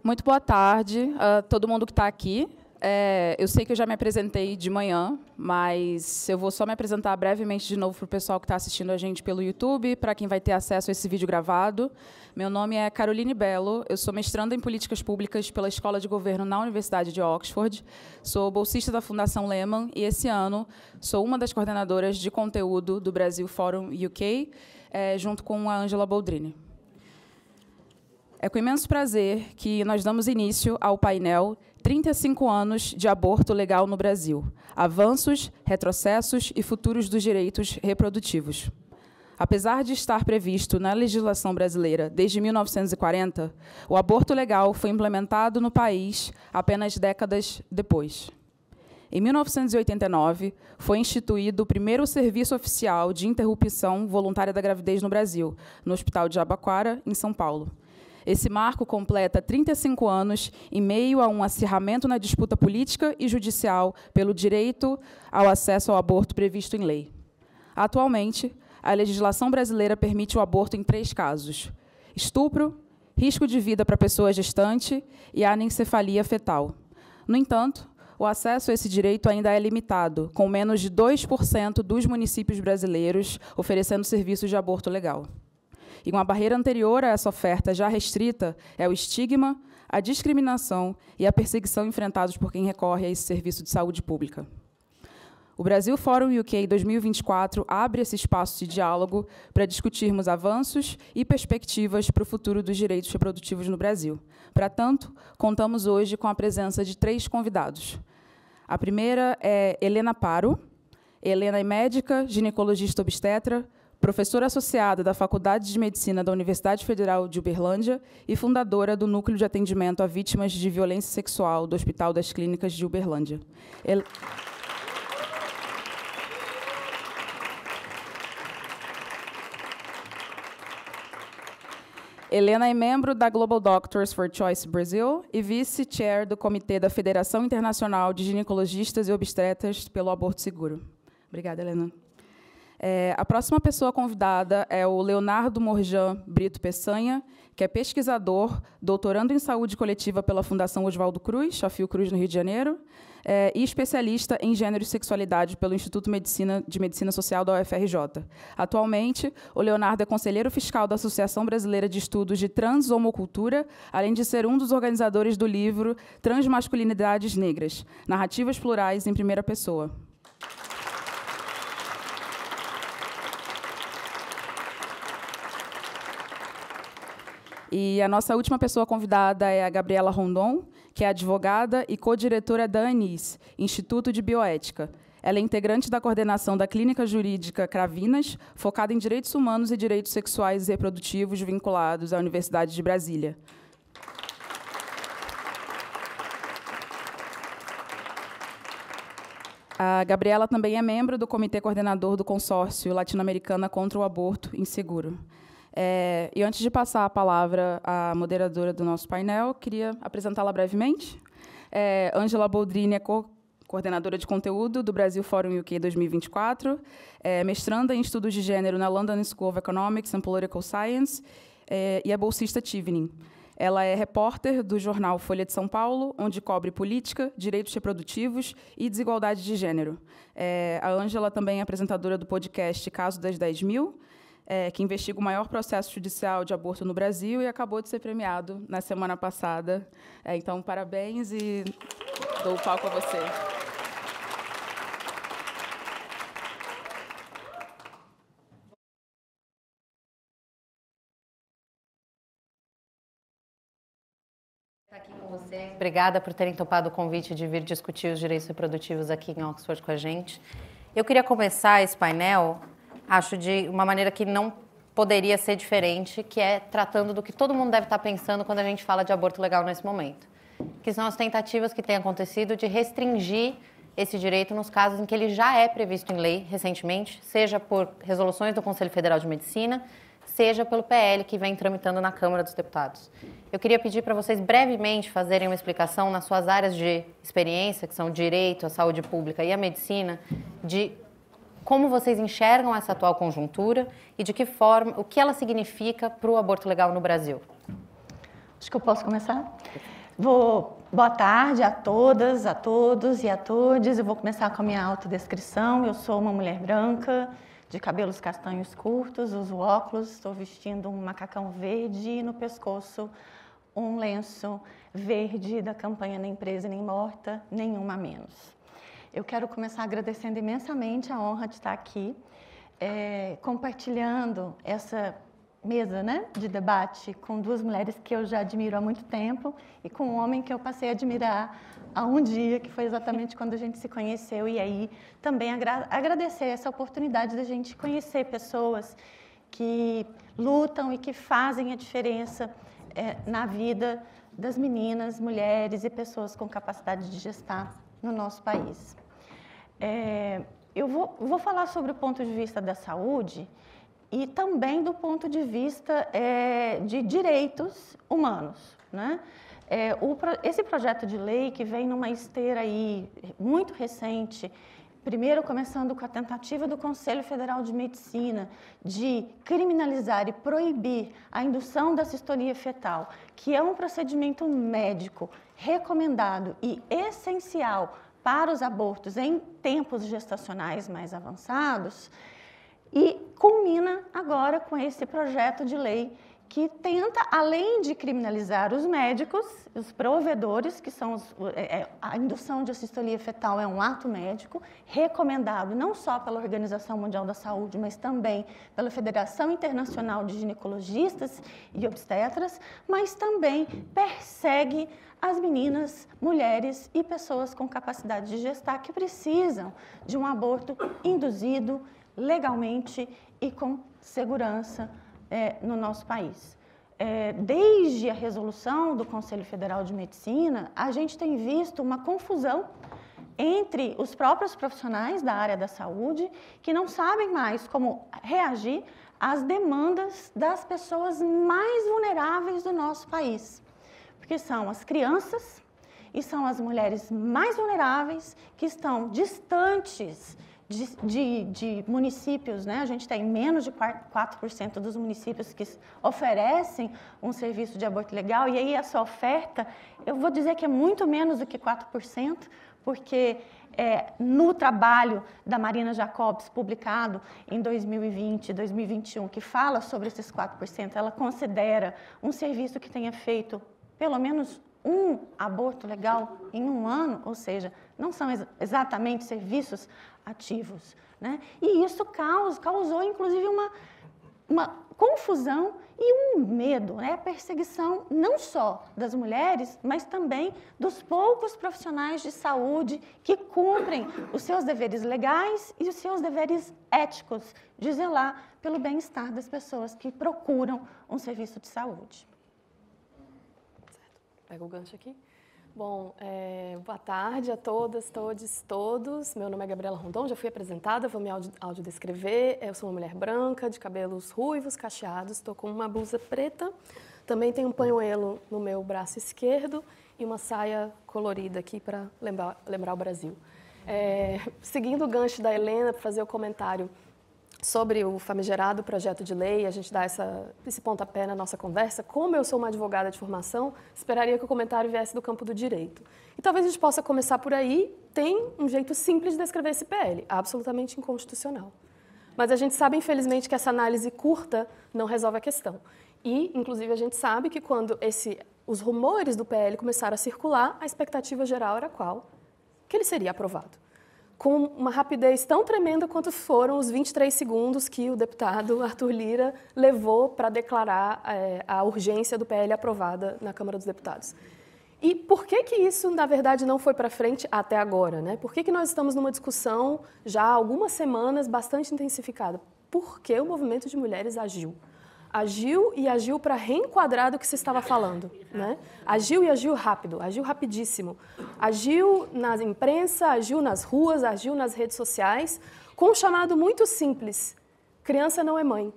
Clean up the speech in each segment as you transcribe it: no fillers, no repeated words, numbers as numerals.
Muito boa tarde a todo mundo que está aqui. Eu sei que eu já me apresentei de manhã, mas eu vou só me apresentar brevemente de novo para o pessoal que está assistindo a gente pelo YouTube, para quem vai ter acesso a esse vídeo gravado. Meu nome é Caroline Bello, eu sou mestranda em Políticas Públicas pela Escola de Governo na Universidade de Oxford, sou bolsista da Fundação Lehman e, esse ano, sou uma das coordenadoras de conteúdo do Brasil Forum UK, junto com a Angela Boldrini. É com imenso prazer que nós damos início ao painel 35 anos de aborto legal no Brasil, avanços, retrocessos e futuros dos direitos reprodutivos. Apesar de estar previsto na legislação brasileira desde 1940, o aborto legal foi implementado no país apenas décadas depois. Em 1989, foi instituído o primeiro serviço oficial de interrupção voluntária da gravidez no Brasil, no Hospital de Jabaquara, em São Paulo. Esse marco completa 35 anos em meio a um acirramento na disputa política e judicial pelo direito ao acesso ao aborto previsto em lei. Atualmente, a legislação brasileira permite o aborto em 3 casos: estupro, risco de vida para a pessoa gestante e anencefalia fetal. No entanto, o acesso a esse direito ainda é limitado, com menos de 2% dos municípios brasileiros oferecendo serviços de aborto legal. E uma barreira anterior a essa oferta já restrita é o estigma, a discriminação e a perseguição enfrentados por quem recorre a esse serviço de saúde pública. O Brasil Forum UK 2024 abre esse espaço de diálogo para discutirmos avanços e perspectivas para o futuro dos direitos reprodutivos no Brasil. Para tanto, contamos hoje com a presença de 3 convidados. A primeira é Helena Paro. Helena é médica, ginecologista obstetra, professora associada da Faculdade de Medicina da Universidade Federal de Uberlândia e fundadora do Núcleo de Atendimento a Vítimas de Violência Sexual do Hospital das Clínicas de Uberlândia. Helena é membro da Global Doctors for Choice Brasil e vice-chair do Comitê da Federação Internacional de Ginecologistas e Obstetras pelo Aborto Seguro. Obrigada, Helena. A próxima pessoa convidada é o Leonardo Morjan Brito Peçanha, que é pesquisador, doutorando em saúde coletiva pela Fundação Oswaldo Cruz, a Fiocruz, no Rio de Janeiro, e especialista em gênero e sexualidade pelo Instituto de Medicina Social da UFRJ. Atualmente, o Leonardo é conselheiro fiscal da Associação Brasileira de Estudos de Transhomocultura, além de ser um dos organizadores do livro Transmasculinidades Negras, Narrativas Plurais em Primeira Pessoa. E a nossa última pessoa convidada é a Gabriela Rondon, que é advogada e co-diretora da ANIS, Instituto de Bioética. Ela é integrante da coordenação da Clínica Jurídica Cravinas, focada em direitos humanos e direitos sexuais e reprodutivos vinculados à Universidade de Brasília. A Gabriela também é membro do Comitê Coordenador do Consórcio Latino-Americana contra o Aborto Inseguro. E antes de passar a palavra à moderadora do nosso painel, queria apresentá-la brevemente. Angela Boldrini é coordenadora de conteúdo do Brasil Forum UK 2024, mestranda em estudos de gênero na London School of Economics and Political Science e é bolsista Chevening. Ela é repórter do jornal Folha de São Paulo, onde cobre política, direitos reprodutivos e desigualdade de gênero. A Angela também é apresentadora do podcast Caso das 10.000, que investiga o maior processo judicial de aborto no Brasil e acabou de ser premiado na semana passada. Então, parabéns e dou o palco a você. Aqui com vocês. Obrigada por terem topado o convite de vir discutir os direitos reprodutivos aqui em Oxford com a gente. Eu queria começar esse painel, acho, de uma maneira que não poderia ser diferente, que é tratando do que todo mundo deve estar pensando quando a gente fala de aborto legal nesse momento, que são as tentativas que têm acontecido de restringir esse direito nos casos em que ele já é previsto em lei recentemente, seja por resoluções do Conselho Federal de Medicina, seja pelo PL que vem tramitando na Câmara dos Deputados. Eu queria pedir para vocês brevemente fazerem uma explicação nas suas áreas de experiência, que são o direito, a saúde pública e a medicina, de como vocês enxergam essa atual conjuntura e de que forma, o que ela significa para o aborto legal no Brasil. Acho que eu posso começar? Boa tarde a todas, a todos e a todes. Eu vou começar com a minha autodescrição. Eu sou uma mulher branca, de cabelos castanhos curtos, uso óculos, estou vestindo um macacão verde e no pescoço um lenço verde da campanha Nem Presa Nem Morta, Nenhuma Menos. Eu quero começar agradecendo imensamente a honra de estar aqui, compartilhando essa mesa, né, de debate com duas mulheres que eu já admiro há muito tempo e com um homem que eu passei a admirar há um dia, que foi exatamente quando a gente se conheceu. E aí também agradecer essa oportunidade da gente conhecer pessoas que lutam e que fazem a diferença na vida das meninas, mulheres e pessoas com capacidade de gestar no nosso país. Eu vou falar sobre o ponto de vista da saúde e também do ponto de vista de direitos humanos, né? Esse projeto de lei que vem numa esteira aí muito recente, primeiro começando com a tentativa do Conselho Federal de Medicina de criminalizar e proibir a indução da sistolia fetal, que é um procedimento médico recomendado e essencial para os abortos em tempos gestacionais mais avançados, e culmina agora com esse projeto de lei que tenta, além de criminalizar os médicos, os provedores, que são a indução de assistolia fetal é um ato médico recomendado não só pela Organização Mundial da Saúde, mas também pela Federação Internacional de Ginecologistas e Obstetras, mas também persegue as meninas, mulheres e pessoas com capacidade de gestar que precisam de um aborto induzido legalmente e com segurança no nosso país. Desde a resolução do Conselho Federal de Medicina, a gente tem visto uma confusão entre os próprios profissionais da área da saúde que não sabem mais como reagir às demandas das pessoas mais vulneráveis do nosso país, porque são as crianças e são as mulheres mais vulneráveis que estão distantes de municípios, né? A gente tem menos de 4% dos municípios que oferecem um serviço de aborto legal, e aí essa oferta, eu vou dizer que é muito menos do que 4%, porque no trabalho da Marina Jacobs, publicado em 2020 e 2021, que fala sobre esses 4%, ela considera um serviço que tenha feito pelo menos um aborto legal em um ano, ou seja, não são exatamente serviços ativos, né? E isso causou inclusive uma confusão e um medo, né? A perseguição não só das mulheres, mas também dos poucos profissionais de saúde que cumprem os seus deveres legais e os seus deveres éticos de zelar pelo bem-estar das pessoas que procuram um serviço de saúde. Pega o gancho aqui. Bom, boa tarde a todas, todos. Meu nome é Gabriela Rondon, já fui apresentada, vou me audiodescrever. Eu sou uma mulher branca, de cabelos ruivos, cacheados, estou com uma blusa preta. Também tenho um panhoelo no meu braço esquerdo e uma saia colorida aqui para lembrar o Brasil. Seguindo o gancho da Helena, para fazer o comentário sobre o famigerado projeto de lei, a gente dá esse pontapé na nossa conversa. Como eu sou uma advogada de formação, esperaria que o comentário viesse do campo do direito. E talvez a gente possa começar por aí. Tem um jeito simples de descrever esse PL, absolutamente inconstitucional. Mas a gente sabe, infelizmente, que essa análise curta não resolve a questão. E, inclusive, a gente sabe que quando os rumores do PL começaram a circular, a expectativa geral era qual? Que ele seria aprovado, com uma rapidez tão tremenda quanto foram os 23 segundos que o deputado Arthur Lira levou para declarar a urgência do PL aprovada na Câmara dos Deputados. E por que isso, na verdade, não foi para frente até agora, né? Por que nós estamos numa discussão já há algumas semanas bastante intensificada? Porque o movimento de mulheres agiu. Agiu para reenquadrar do que se estava falando, né? Agiu rápido, agiu rapidíssimo. Agiu na imprensa, agiu nas ruas, agiu nas redes sociais, com um chamado muito simples: criança não é mãe.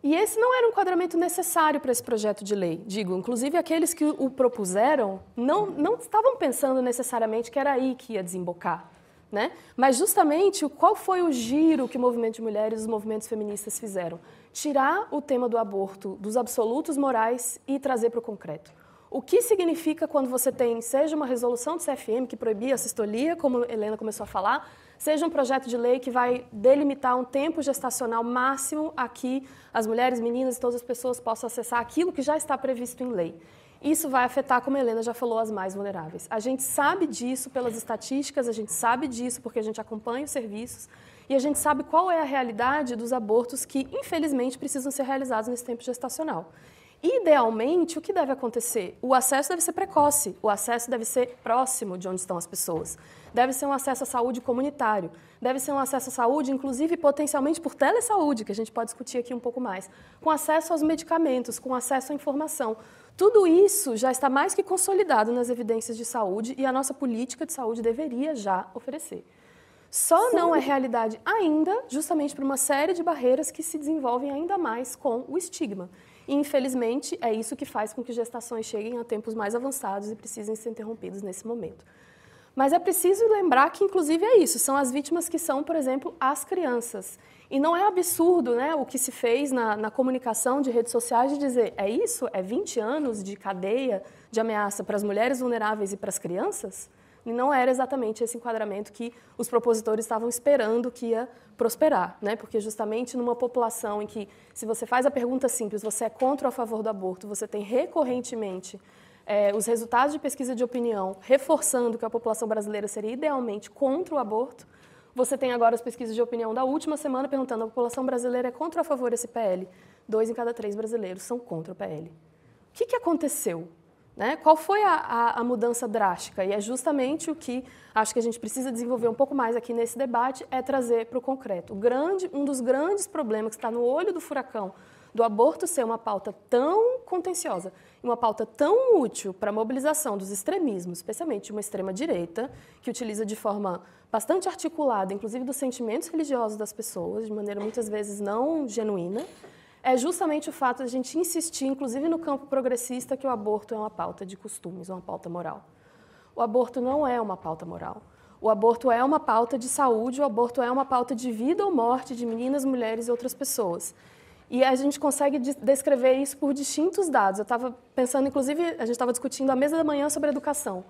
E esse não era um enquadramento necessário para esse projeto de lei. Digo, inclusive aqueles que o propuseram não estavam pensando necessariamente que era aí que ia desembocar, né? Mas justamente qual foi o giro que o movimento de mulheres e os movimentos feministas fizeram? Tirar o tema do aborto dos absolutos morais e trazer para o concreto. O que significa quando você tem, seja uma resolução do CFM que proibia a cistolia, como a Helena começou a falar, seja um projeto de lei que vai delimitar um tempo gestacional máximo a que as mulheres, meninas e todas as pessoas possam acessar aquilo que já está previsto em lei. Isso vai afetar, como a Helena já falou, as mais vulneráveis. A gente sabe disso pelas estatísticas, a gente sabe disso porque a gente acompanha os serviços e a gente sabe qual é a realidade dos abortos que, infelizmente, precisam ser realizados nesse tempo gestacional. Idealmente, o que deve acontecer? O acesso deve ser precoce, o acesso deve ser próximo de onde estão as pessoas. Deve ser um acesso à saúde comunitário, deve ser um acesso à saúde, inclusive, potencialmente por telesaúde, que a gente pode discutir aqui um pouco mais, com acesso aos medicamentos, com acesso à informação. Tudo isso já está mais que consolidado nas evidências de saúde e a nossa política de saúde deveria já oferecer. Só não é realidade ainda, justamente por uma série de barreiras que se desenvolvem ainda mais com o estigma. E, infelizmente, é isso que faz com que gestações cheguem a tempos mais avançados e precisem ser interrompidas nesse momento. Mas é preciso lembrar que, inclusive, é isso. São as vítimas que são, por exemplo, as crianças. E não é absurdo, né, o que se fez na comunicação de redes sociais de dizer é isso? É 20 anos de cadeia de ameaça para as mulheres vulneráveis e para as crianças? E não era exatamente esse enquadramento que os propositores estavam esperando que ia prosperar, né? Porque justamente numa população em que, se você faz a pergunta simples, você é contra ou a favor do aborto, você tem recorrentemente os resultados de pesquisa de opinião reforçando que a população brasileira seria idealmente contra o aborto. Você tem agora as pesquisas de opinião da última semana perguntando a população brasileira é contra ou a favor desse PL? 2 em cada 3 brasileiros são contra o PL. O que aconteceu? Né? Qual foi a mudança drástica? E é justamente o que acho que a gente precisa desenvolver um pouco mais aqui nesse debate, é trazer para o concreto. Um dos grandes problemas que está no olho do furacão do aborto ser uma pauta tão contenciosa, uma pauta tão útil para a mobilização dos extremismos, especialmente uma extrema-direita, que utiliza de forma bastante articulada, inclusive dos sentimentos religiosos das pessoas, de maneira muitas vezes não genuína, é justamente o fato de a gente insistir, inclusive no campo progressista, que o aborto é uma pauta de costumes, uma pauta moral. O aborto não é uma pauta moral. O aborto é uma pauta de saúde, o aborto é uma pauta de vida ou morte de meninas, mulheres e outras pessoas. E a gente consegue descrever isso por distintos dados. Eu estava pensando, inclusive, a gente estava discutindo à mesa da manhã sobre educação.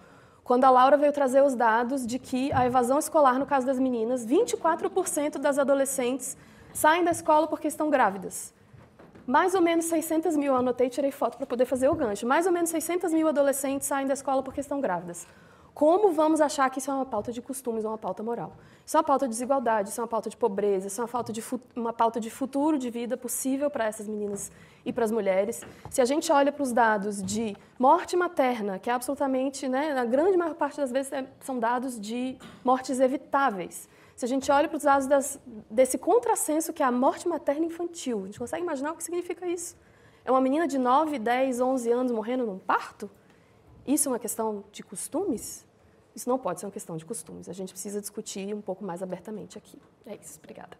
Quando a Laura veio trazer os dados de que a evasão escolar, no caso das meninas, 24% das adolescentes saem da escola porque estão grávidas. Mais ou menos 600 mil, eu anotei e tirei foto para poder fazer o gancho, mais ou menos 600 mil adolescentes saem da escola porque estão grávidas. Como vamos achar que isso é uma pauta de costumes ou uma pauta moral? Isso é uma pauta de desigualdade, isso é uma pauta de pobreza, isso é uma pauta de futuro de vida possível para essas meninas e para as mulheres. Se a gente olha para os dados de morte materna, que é absolutamente, né, na grande maior parte das vezes são dados de mortes evitáveis. Se a gente olha para os dados desse contrassenso que é a morte materna infantil, a gente consegue imaginar o que significa isso? É uma menina de 9, 10, 11 anos morrendo num parto? Isso é uma questão de costumes? Isso não pode ser uma questão de costumes. A gente precisa discutir um pouco mais abertamente aqui. É isso. Obrigada.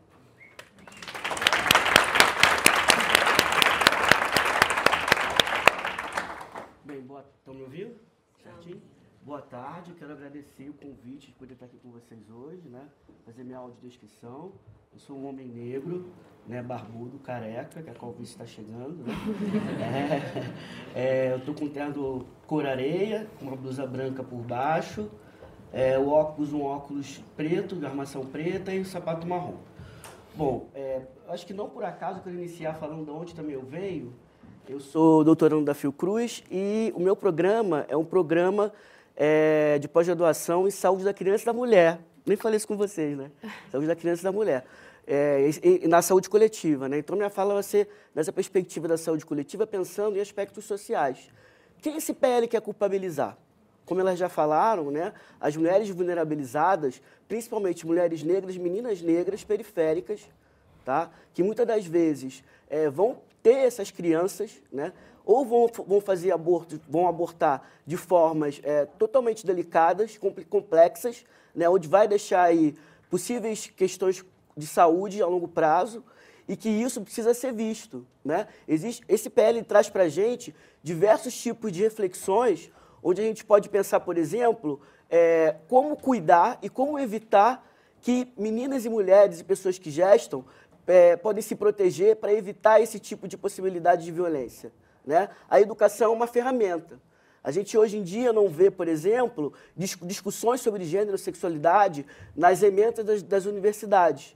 Bem, estão me ouvindo? Certinho? Boa tarde, quero agradecer o convite de poder estar aqui com vocês hoje, né? Fazer minha audiodescrição. Eu sou um homem negro, né? Barbudo, careca, que a calvície está chegando, né? Eu estou com um terno cor areia, com uma blusa branca por baixo, um óculos preto, de armação preta e um sapato marrom. Bom, acho que não por acaso eu quero iniciar falando de onde também eu venho. Eu sou doutorando da Fiocruz e o meu programa é um programa de pós-graduação em saúde da criança e da mulher. Nem falei isso com vocês, né? Saúde da criança e da mulher. E na saúde coletiva, né? Então, minha fala vai ser nessa perspectiva da saúde coletiva, pensando em aspectos sociais. Quem esse PL quer culpabilizar? Como elas já falaram, né? As mulheres vulnerabilizadas, principalmente mulheres negras, meninas negras, periféricas, tá? Que muitas das vezes vão ter essas crianças, né? Ou vão fazer aborto, vão abortar de formas totalmente delicadas, complexas, né? Onde vai deixar aí possíveis questões de saúde a longo prazo e que isso precisa ser visto, né? Esse PL traz para a gente diversos tipos de reflexões onde a gente pode pensar, por exemplo, como cuidar e como evitar que meninas e mulheres e pessoas que gestam podem se proteger para evitar esse tipo de possibilidade de violência, né? A educação é uma ferramenta. A gente hoje em dia não vê, por exemplo, discussões sobre gênero e sexualidade nas emendas das universidades.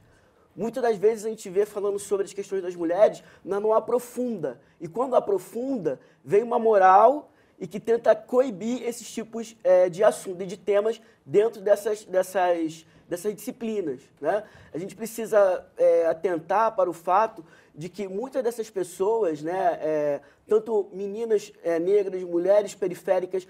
Muitas das vezes a gente vê falando sobre as questões das mulheres, mas não aprofunda. E quando aprofunda, vem uma moral e que tenta coibir esses tipos de assuntos, de temas dentro dessas disciplinas, né? A gente precisa atentar para o fato de que muitas dessas pessoas, né, tanto meninas negras, mulheres periféricas,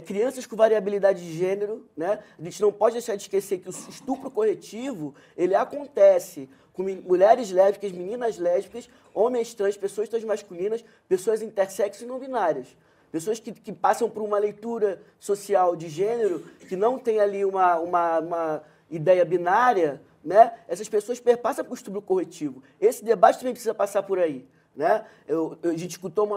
crianças com variabilidade de gênero, né? A gente não pode deixar de esquecer que o estupro corretivo, ele acontece com mulheres lésbicas, meninas lésbicas, homens trans, pessoas transmasculinas, pessoas intersexo e não binárias. Pessoas que passam por uma leitura social de gênero, que não tem ali uma ideia binária, né? Essas pessoas perpassam por estupro corretivo. Esse debate também precisa passar por aí, né? A gente escutou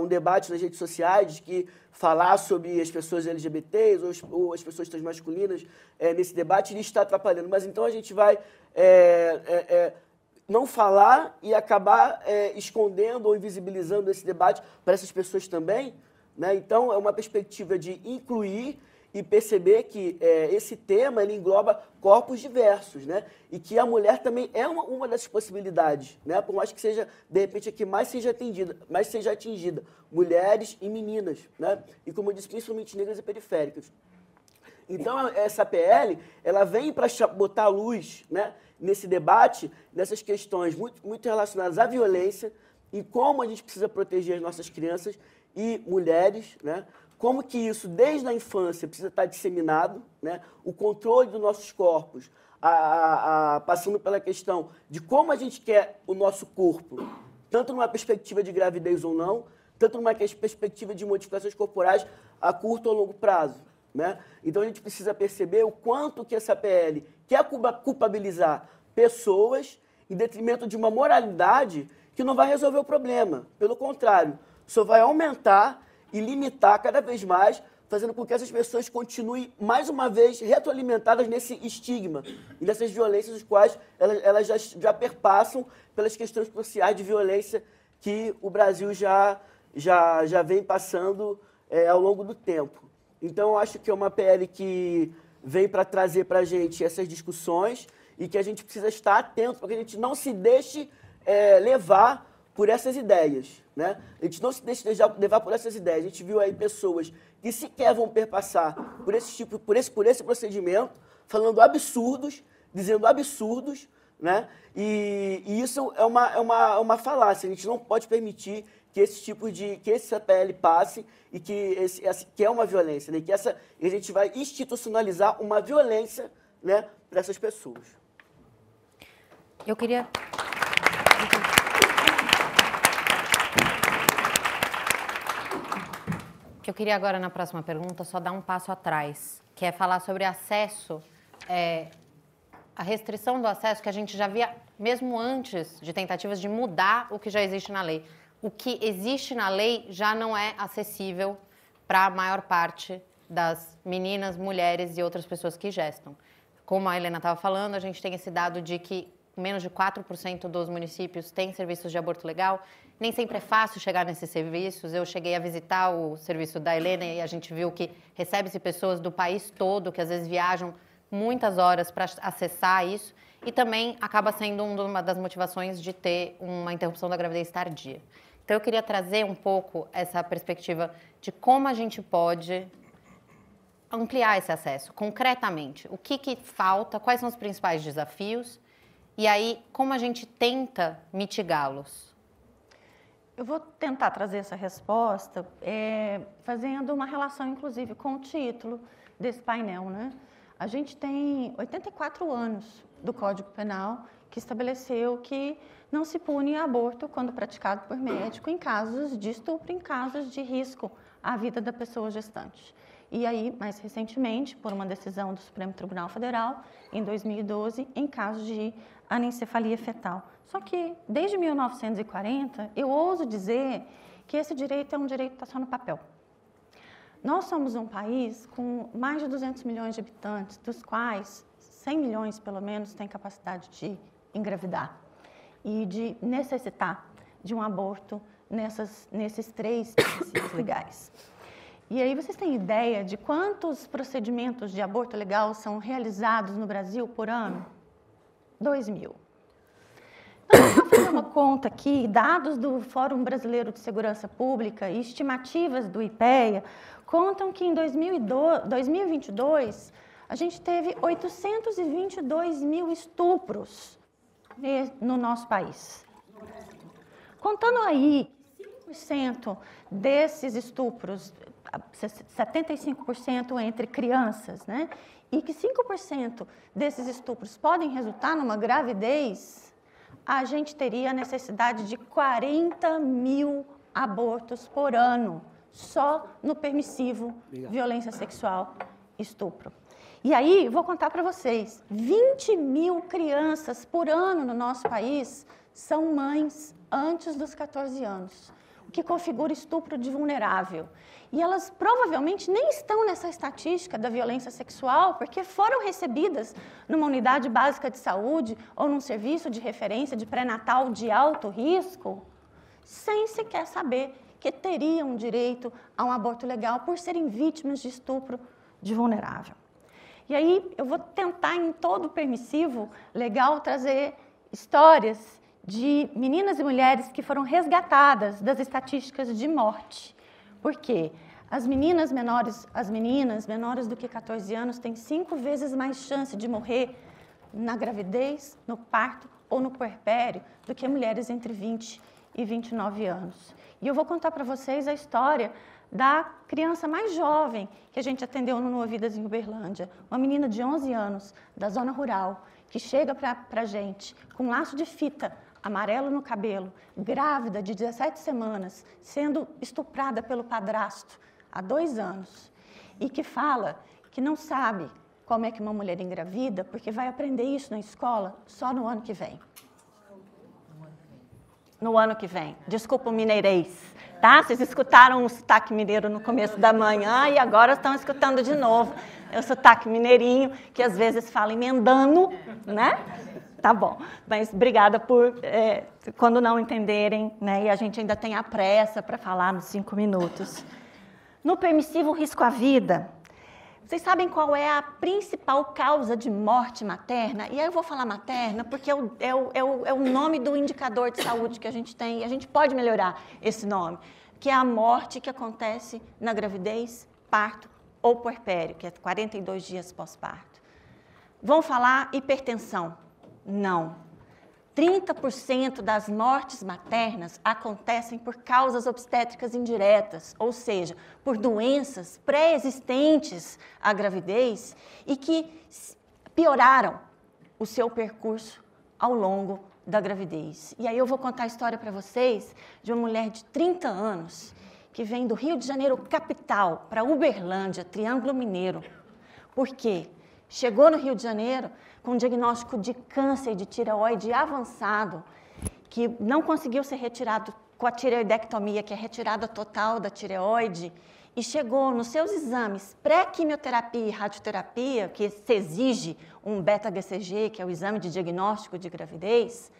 um debate nas redes sociais de que falar sobre as pessoas LGBTs ou as pessoas transmasculinas nesse debate ele está atrapalhando. Mas então a gente vai não falar e acabar escondendo ou invisibilizando esse debate para essas pessoas também, né? Então é uma perspectiva de incluir e perceber que esse tema ele engloba corpos diversos, né? E que a mulher também é uma dessas possibilidades, né? Por mais que seja, de repente, a que mais seja atingida, mulheres e meninas, né? E como eu disse, principalmente negras e periféricas. Então, essa PL, ela vem para botar a luz, né, nesse debate, nessas questões muito relacionadas à violência e como a gente precisa proteger as nossas crianças e mulheres, né? Como que isso, desde a infância, precisa estar disseminado, né? O controle dos nossos corpos, passando pela questão de como a gente quer o nosso corpo, tanto numa perspectiva de gravidez ou não, tanto numa perspectiva de modificações corporais a curto ou longo prazo, né? Então a gente precisa perceber o quanto que essa PL quer culpabilizar pessoas em detrimento de uma moralidade que não vai resolver o problema. Pelo contrário, só vai aumentar e limitar cada vez mais, fazendo com que essas pessoas continuem, mais uma vez, retroalimentadas nesse estigma e nessas violências, as quais elas já perpassam pelas questões cruciais de violência que o Brasil já vem passando ao longo do tempo. Então, eu acho que é uma PL que vem para trazer para a gente essas discussões e que a gente precisa estar atento para que a gente não se deixe levar por essas ideias, né? A gente não se deixa levar por essas ideias. A gente viu aí pessoas que sequer vão perpassar por esse procedimento, falando absurdos, dizendo absurdos, né? E isso é uma falácia. A gente não pode permitir que que essa PL passe e que é uma violência, né? Que a gente vai institucionalizar uma violência, né, para essas pessoas. Eu queria agora, na próxima pergunta, só dar um passo atrás, que é falar sobre acesso, a restrição do acesso que a gente já via mesmo antes de tentativas de mudar o que já existe na lei. O que existe na lei já não é acessível para a maior parte das meninas, mulheres e outras pessoas que gestam. Como a Helena estava falando, a gente tem esse dado de que menos de 4% dos municípios têm serviços de aborto legal. Nem sempre é fácil chegar nesses serviços. Eu cheguei a visitar o serviço da Helena e a gente viu que recebe-se pessoas do país todo, que às vezes viajam muitas horas para acessar isso. E também acaba sendo uma das motivações de ter uma interrupção da gravidez tardia. Então, eu queria trazer um pouco essa perspectiva de como a gente pode ampliar esse acesso, concretamente. O que falta, quais são os principais desafios e aí como a gente tenta mitigá-los. Eu vou tentar trazer essa resposta fazendo uma relação, inclusive, com o título desse painel, né? A gente tem 84 anos do Código Penal que estabeleceu que não se pune aborto quando praticado por médico em casos de estupro, em casos de risco à vida da pessoa gestante. E aí, mais recentemente, por uma decisão do Supremo Tribunal Federal, em 2012, em casos de anencefalia fetal. Só que, desde 1940, eu ouso dizer que esse direito é um direito que está só no papel. Nós somos um país com mais de 200 milhões de habitantes, dos quais 100 milhões, pelo menos, têm capacidade de engravidar e de necessitar de um aborto nesses 3 princípios legais. E aí vocês têm ideia de quantos procedimentos de aborto legal são realizados no Brasil por ano? 2.000. Então, vou fazer uma conta aqui, dados do Fórum Brasileiro de Segurança Pública e estimativas do IPEA contam que em 2022 a gente teve 822 mil estupros no nosso país. Contando aí 5% desses estupros, 75% entre crianças, né? E que 5% desses estupros podem resultar numa gravidez, a gente teria a necessidade de 40 mil abortos por ano, só no permissivo, violência sexual, estupro. E aí, vou contar para vocês, 20 mil crianças por ano no nosso país são mães antes dos 14 anos, o que configura estupro de vulnerável. E elas provavelmente nem estão nessa estatística da violência sexual, porque foram recebidas numa unidade básica de saúde ou num serviço de referência de pré-natal de alto risco, sem sequer saber que teriam direito a um aborto legal por serem vítimas de estupro de vulnerável. E aí eu vou tentar, em todo o permissivo legal, trazer histórias de meninas e mulheres que foram resgatadas das estatísticas de morte. Por quê? As meninas menores do que 14 anos têm 5 vezes mais chance de morrer na gravidez, no parto ou no puerpério do que mulheres entre 20 e 29 anos. E eu vou contar para vocês a história da criança mais jovem que a gente atendeu no Nua Vidas em Uberlândia, uma menina de 11 anos, da zona rural, que chega para a gente com um laço de fita amarelo no cabelo, grávida de 17 semanas, sendo estuprada pelo padrasto há 2 anos, e que fala que não sabe como é que uma mulher engravida, porque vai aprender isso na escola só no ano que vem. No ano que vem. Desculpa o mineirês, tá? Vocês escutaram o sotaque mineiro no começo da manhã e agora estão escutando de novo o sotaque mineirinho, que às vezes fala emendando, né? Tá bom, mas obrigada por, quando não entenderem, né? E a gente ainda tem a pressa para falar nos 5 minutos. No permissivo risco à vida, vocês sabem qual é a principal causa de morte materna? E aí eu vou falar materna porque é o nome do indicador de saúde que a gente tem, e a gente pode melhorar esse nome, que é a morte que acontece na gravidez, parto ou puerpério, que é 42 dias pós-parto. Vão falar hipertensão? Não. 30% das mortes maternas acontecem por causas obstétricas indiretas, ou seja, por doenças pré-existentes à gravidez e que pioraram o seu percurso ao longo da gravidez. E aí eu vou contar a história para vocês de uma mulher de 30 anos que vem do Rio de Janeiro, capital, para Uberlândia, Triângulo Mineiro. Por quê? Chegou no Rio de Janeiro com um diagnóstico de câncer de tireoide avançado, que não conseguiu ser retirado com a tireoidectomia, que é a retirada total da tireoide, e chegou nos seus exames pré-quimioterapia e radioterapia, que se exige um beta-HCG, que é o exame de diagnóstico de gravidez,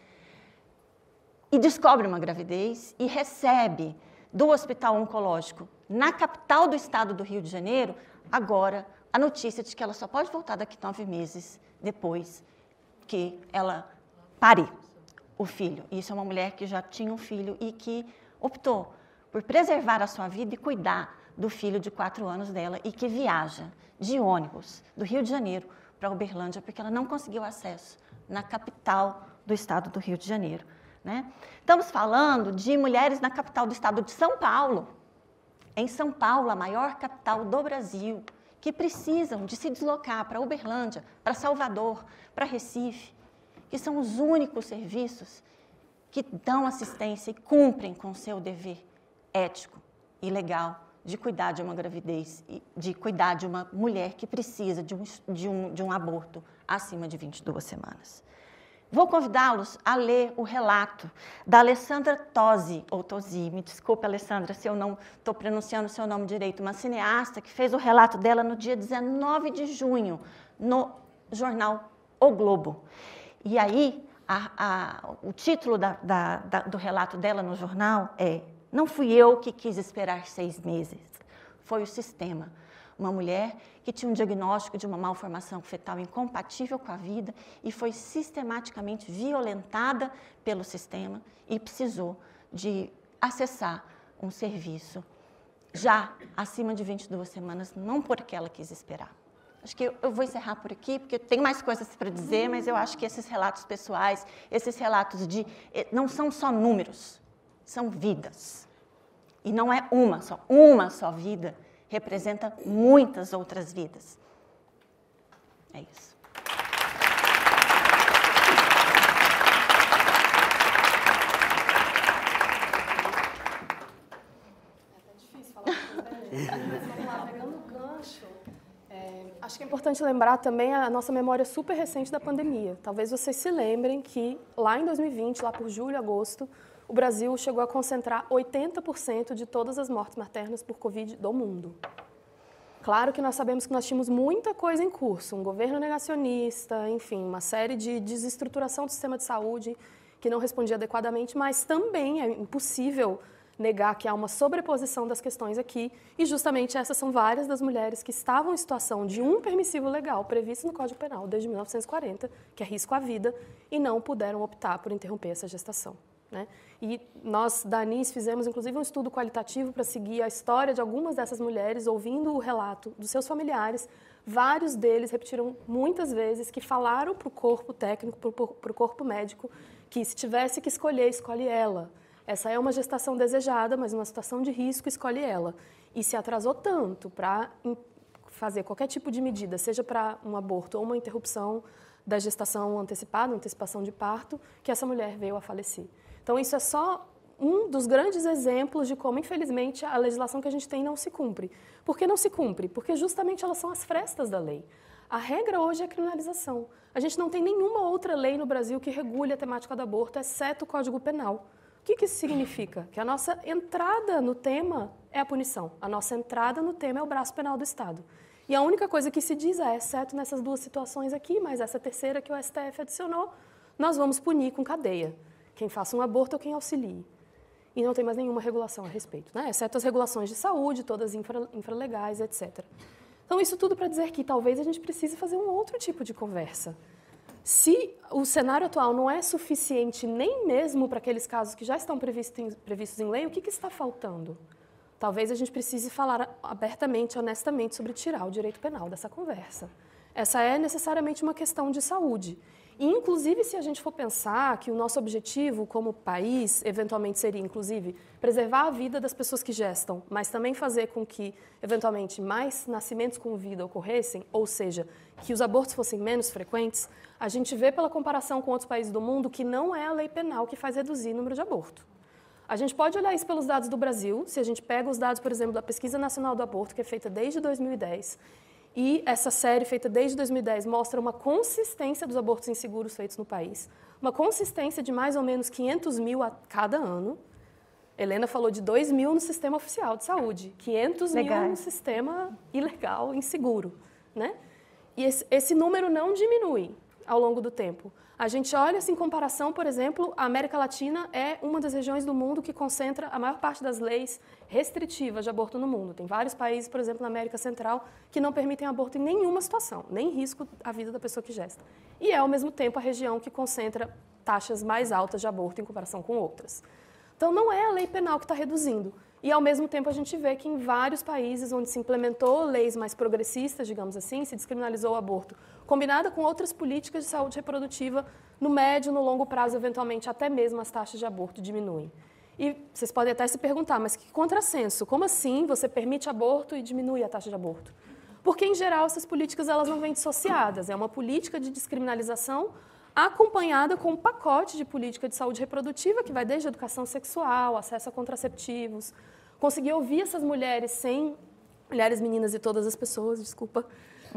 e descobre uma gravidez e recebe do Hospital Oncológico, na capital do estado do Rio de Janeiro, agora a notícia de que ela só pode voltar daqui 9 meses depois que ela parir o filho. Isso é uma mulher que já tinha um filho e que optou por preservar a sua vida e cuidar do filho de 4 anos dela e que viaja de ônibus do Rio de Janeiro para Uberlândia porque ela não conseguiu acesso na capital do estado do Rio de Janeiro, né? Estamos falando de mulheres na capital do estado de São Paulo, em São Paulo, a maior capital do Brasil, que precisam de se deslocar para Uberlândia, para Salvador, para Recife, que são os únicos serviços que dão assistência e cumprem com o seu dever ético e legal de cuidar de uma gravidez, de cuidar de uma mulher que precisa de um aborto acima de 22 semanas. Vou convidá-los a ler o relato da Alessandra Tosi, ou Tosi, me desculpe, Alessandra, se eu não estou pronunciando o seu nome direito, uma cineasta que fez o relato dela no dia 19 de junho, no jornal O Globo. E aí, o título do relato dela no jornal é "Não fui eu que quis esperar 6 meses, foi o sistema". Uma mulher que tinha um diagnóstico de uma malformação fetal incompatível com a vida e foi sistematicamente violentada pelo sistema e precisou de acessar um serviço já acima de 22 semanas, não porque ela quis esperar. Acho que eu vou encerrar por aqui, porque tem mais coisas para dizer, mas eu acho que esses relatos pessoais, esses relatos não são só números, são vidas. E não é uma só vida representa muitas outras vidas. É isso. É até difícil falar mas vamos lá, pegando o gancho. Acho que é importante lembrar também a nossa memória super recente da pandemia. Talvez vocês se lembrem que lá em 2020, lá por julho, agosto, o Brasil chegou a concentrar 80% de todas as mortes maternas por Covid do mundo. Claro que nós sabemos que nós tínhamos muita coisa em curso, um governo negacionista, enfim, uma série de desestruturação do sistema de saúde que não respondia adequadamente, mas também é impossível negar que há uma sobreposição das questões aqui, e justamente essas são várias das mulheres que estavam em situação de um permissivo legal previsto no Código Penal desde 1940, que é risco à vida, e não puderam optar por interromper essa gestação. Né? E nós, da ANIS, fizemos inclusive um estudo qualitativo para seguir a história de algumas dessas mulheres, ouvindo o relato dos seus familiares. Vários deles repetiram muitas vezes que falaram para o corpo técnico, para o corpo médico, que se tivesse que escolher, escolhe ela. Essa é uma gestação desejada, mas uma situação de risco, escolhe ela. E se atrasou tanto para fazer qualquer tipo de medida, seja para um aborto ou uma interrupção da gestação antecipada, antecipação de parto, que essa mulher veio a falecer. Então, isso é só um dos grandes exemplos de como, infelizmente, a legislação que a gente tem não se cumpre. Por que não se cumpre? Porque justamente elas são as frestas da lei. A regra hoje é a criminalização. A gente não tem nenhuma outra lei no Brasil que regule a temática do aborto, exceto o Código Penal. O que isso significa? Que a nossa entrada no tema é a punição. A nossa entrada no tema é o braço penal do Estado. E a única coisa que se diz é, exceto nessas duas situações aqui, mas essa terceira que o STF adicionou, nós vamos punir com cadeia quem faça um aborto ou quem auxilie. E não tem mais nenhuma regulação a respeito, né? Exceto as regulações de saúde, todas infralegais, etc. Então, isso tudo para dizer que talvez a gente precise fazer um outro tipo de conversa. Se o cenário atual não é suficiente nem mesmo para aqueles casos que já estão previstos em lei, o que está faltando? Talvez a gente precise falar abertamente, honestamente, sobre tirar o direito penal dessa conversa. Essa é necessariamente uma questão de saúde. E, inclusive, se a gente for pensar que o nosso objetivo como país, eventualmente, seria, inclusive, preservar a vida das pessoas que gestam, mas também fazer com que, eventualmente, mais nascimentos com vida ocorressem, ou seja, que os abortos fossem menos frequentes, a gente vê pela comparação com outros países do mundo que não é a lei penal que faz reduzir o número de aborto. A gente pode olhar isso pelos dados do Brasil, se a gente pega os dados, por exemplo, da Pesquisa Nacional do Aborto, que é feita desde 2010, e essa série, feita desde 2010, mostra uma consistência dos abortos inseguros feitos no país, uma consistência de mais ou menos 500 mil a cada ano. Helena falou de 2 mil no sistema oficial de saúde, 500 mil no sistema ilegal, inseguro. Né? E esse número não diminui ao longo do tempo. A gente olha, assim, em comparação, por exemplo, a América Latina é uma das regiões do mundo que concentra a maior parte das leis restritivas de aborto no mundo. Tem vários países, por exemplo, na América Central, que não permitem aborto em nenhuma situação, nem risco à vida da pessoa que gesta. E é, ao mesmo tempo, a região que concentra taxas mais altas de aborto em comparação com outras. Então, não é a lei penal que está reduzindo. E, ao mesmo tempo, a gente vê que em vários países onde se implementou leis mais progressistas, digamos assim, se descriminalizou o aborto, combinada com outras políticas de saúde reprodutiva, no médio, no longo prazo, eventualmente, até mesmo as taxas de aborto diminuem. E vocês podem até se perguntar, mas que contrassenso? Como assim você permite aborto e diminui a taxa de aborto? Porque, em geral, essas políticas elas não vêm dissociadas. É uma política de descriminalização acompanhada com um pacote de política de saúde reprodutiva que vai desde educação sexual, acesso a contraceptivos. Conseguir ouvir essas mulheres mulheres, meninas e todas as pessoas, desculpa,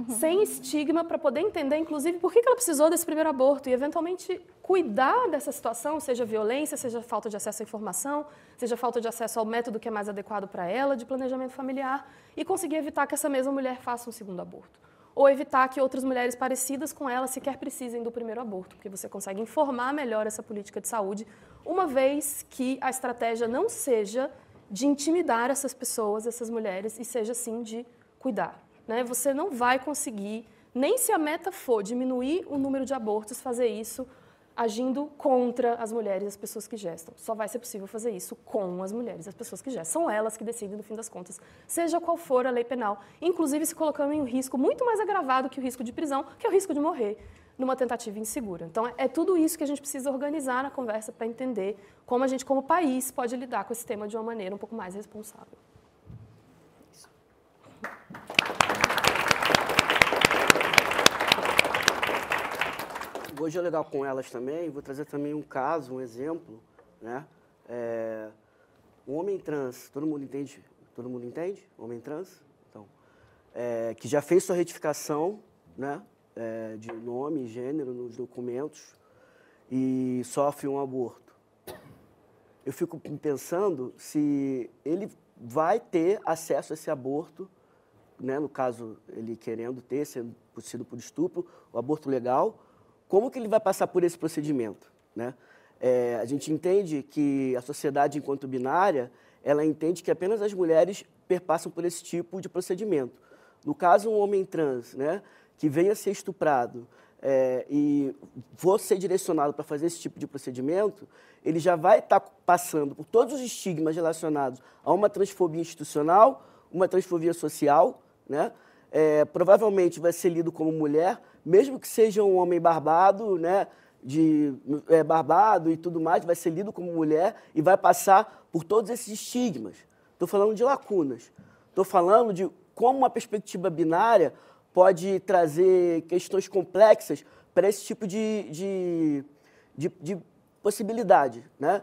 sem estigma, para poder entender, inclusive, por que ela precisou desse primeiro aborto e, eventualmente, cuidar dessa situação, seja violência, seja falta de acesso à informação, seja falta de acesso ao método que é mais adequado para ela, de planejamento familiar, e conseguir evitar que essa mesma mulher faça um segundo aborto. Ou evitar que outras mulheres parecidas com ela sequer precisem do primeiro aborto, porque você consegue informar melhor essa política de saúde, uma vez que a estratégia não seja de intimidar essas pessoas, essas mulheres, e seja, sim, de cuidar. Né? Você não vai conseguir, nem se a meta for diminuir o número de abortos, fazer isso agindo contra as mulheres e as pessoas que gestam. Só vai ser possível fazer isso com as mulheres e as pessoas que gestam. São elas que decidem, no fim das contas, seja qual for a lei penal, inclusive se colocando em um risco muito mais agravado que o risco de prisão, que é o risco de morrer numa tentativa insegura. Então, é tudo isso que a gente precisa organizar na conversa para entender como a gente, como país, pode lidar com esse tema de uma maneira um pouco mais responsável. Isso. Hoje é legal com elas também, vou trazer também um caso, um exemplo, né? Um homem trans, todo mundo entende? Todo mundo entende? Homem trans? Então, que já fez sua retificação, né? De nome e gênero nos documentos e sofre um aborto. Eu fico pensando se ele vai ter acesso a esse aborto, né, no caso, ele querendo ter, sendo sido por estupro, o aborto legal, como que ele vai passar por esse procedimento, né? A gente entende que a sociedade, enquanto binária, ela entende que apenas as mulheres perpassam por esse tipo de procedimento. No caso, um homem trans, né, que venha a ser estuprado e for ser direcionado para fazer esse tipo de procedimento, ele já vai estar passando por todos os estigmas relacionados a uma transfobia institucional, uma transfobia social, né? Provavelmente vai ser lido como mulher, mesmo que seja um homem barbado, né? Barbado e tudo mais, vai ser lido como mulher e vai passar por todos esses estigmas. Estou falando de lacunas. Estou falando de como uma perspectiva binária pode trazer questões complexas para esse tipo de possibilidade, né?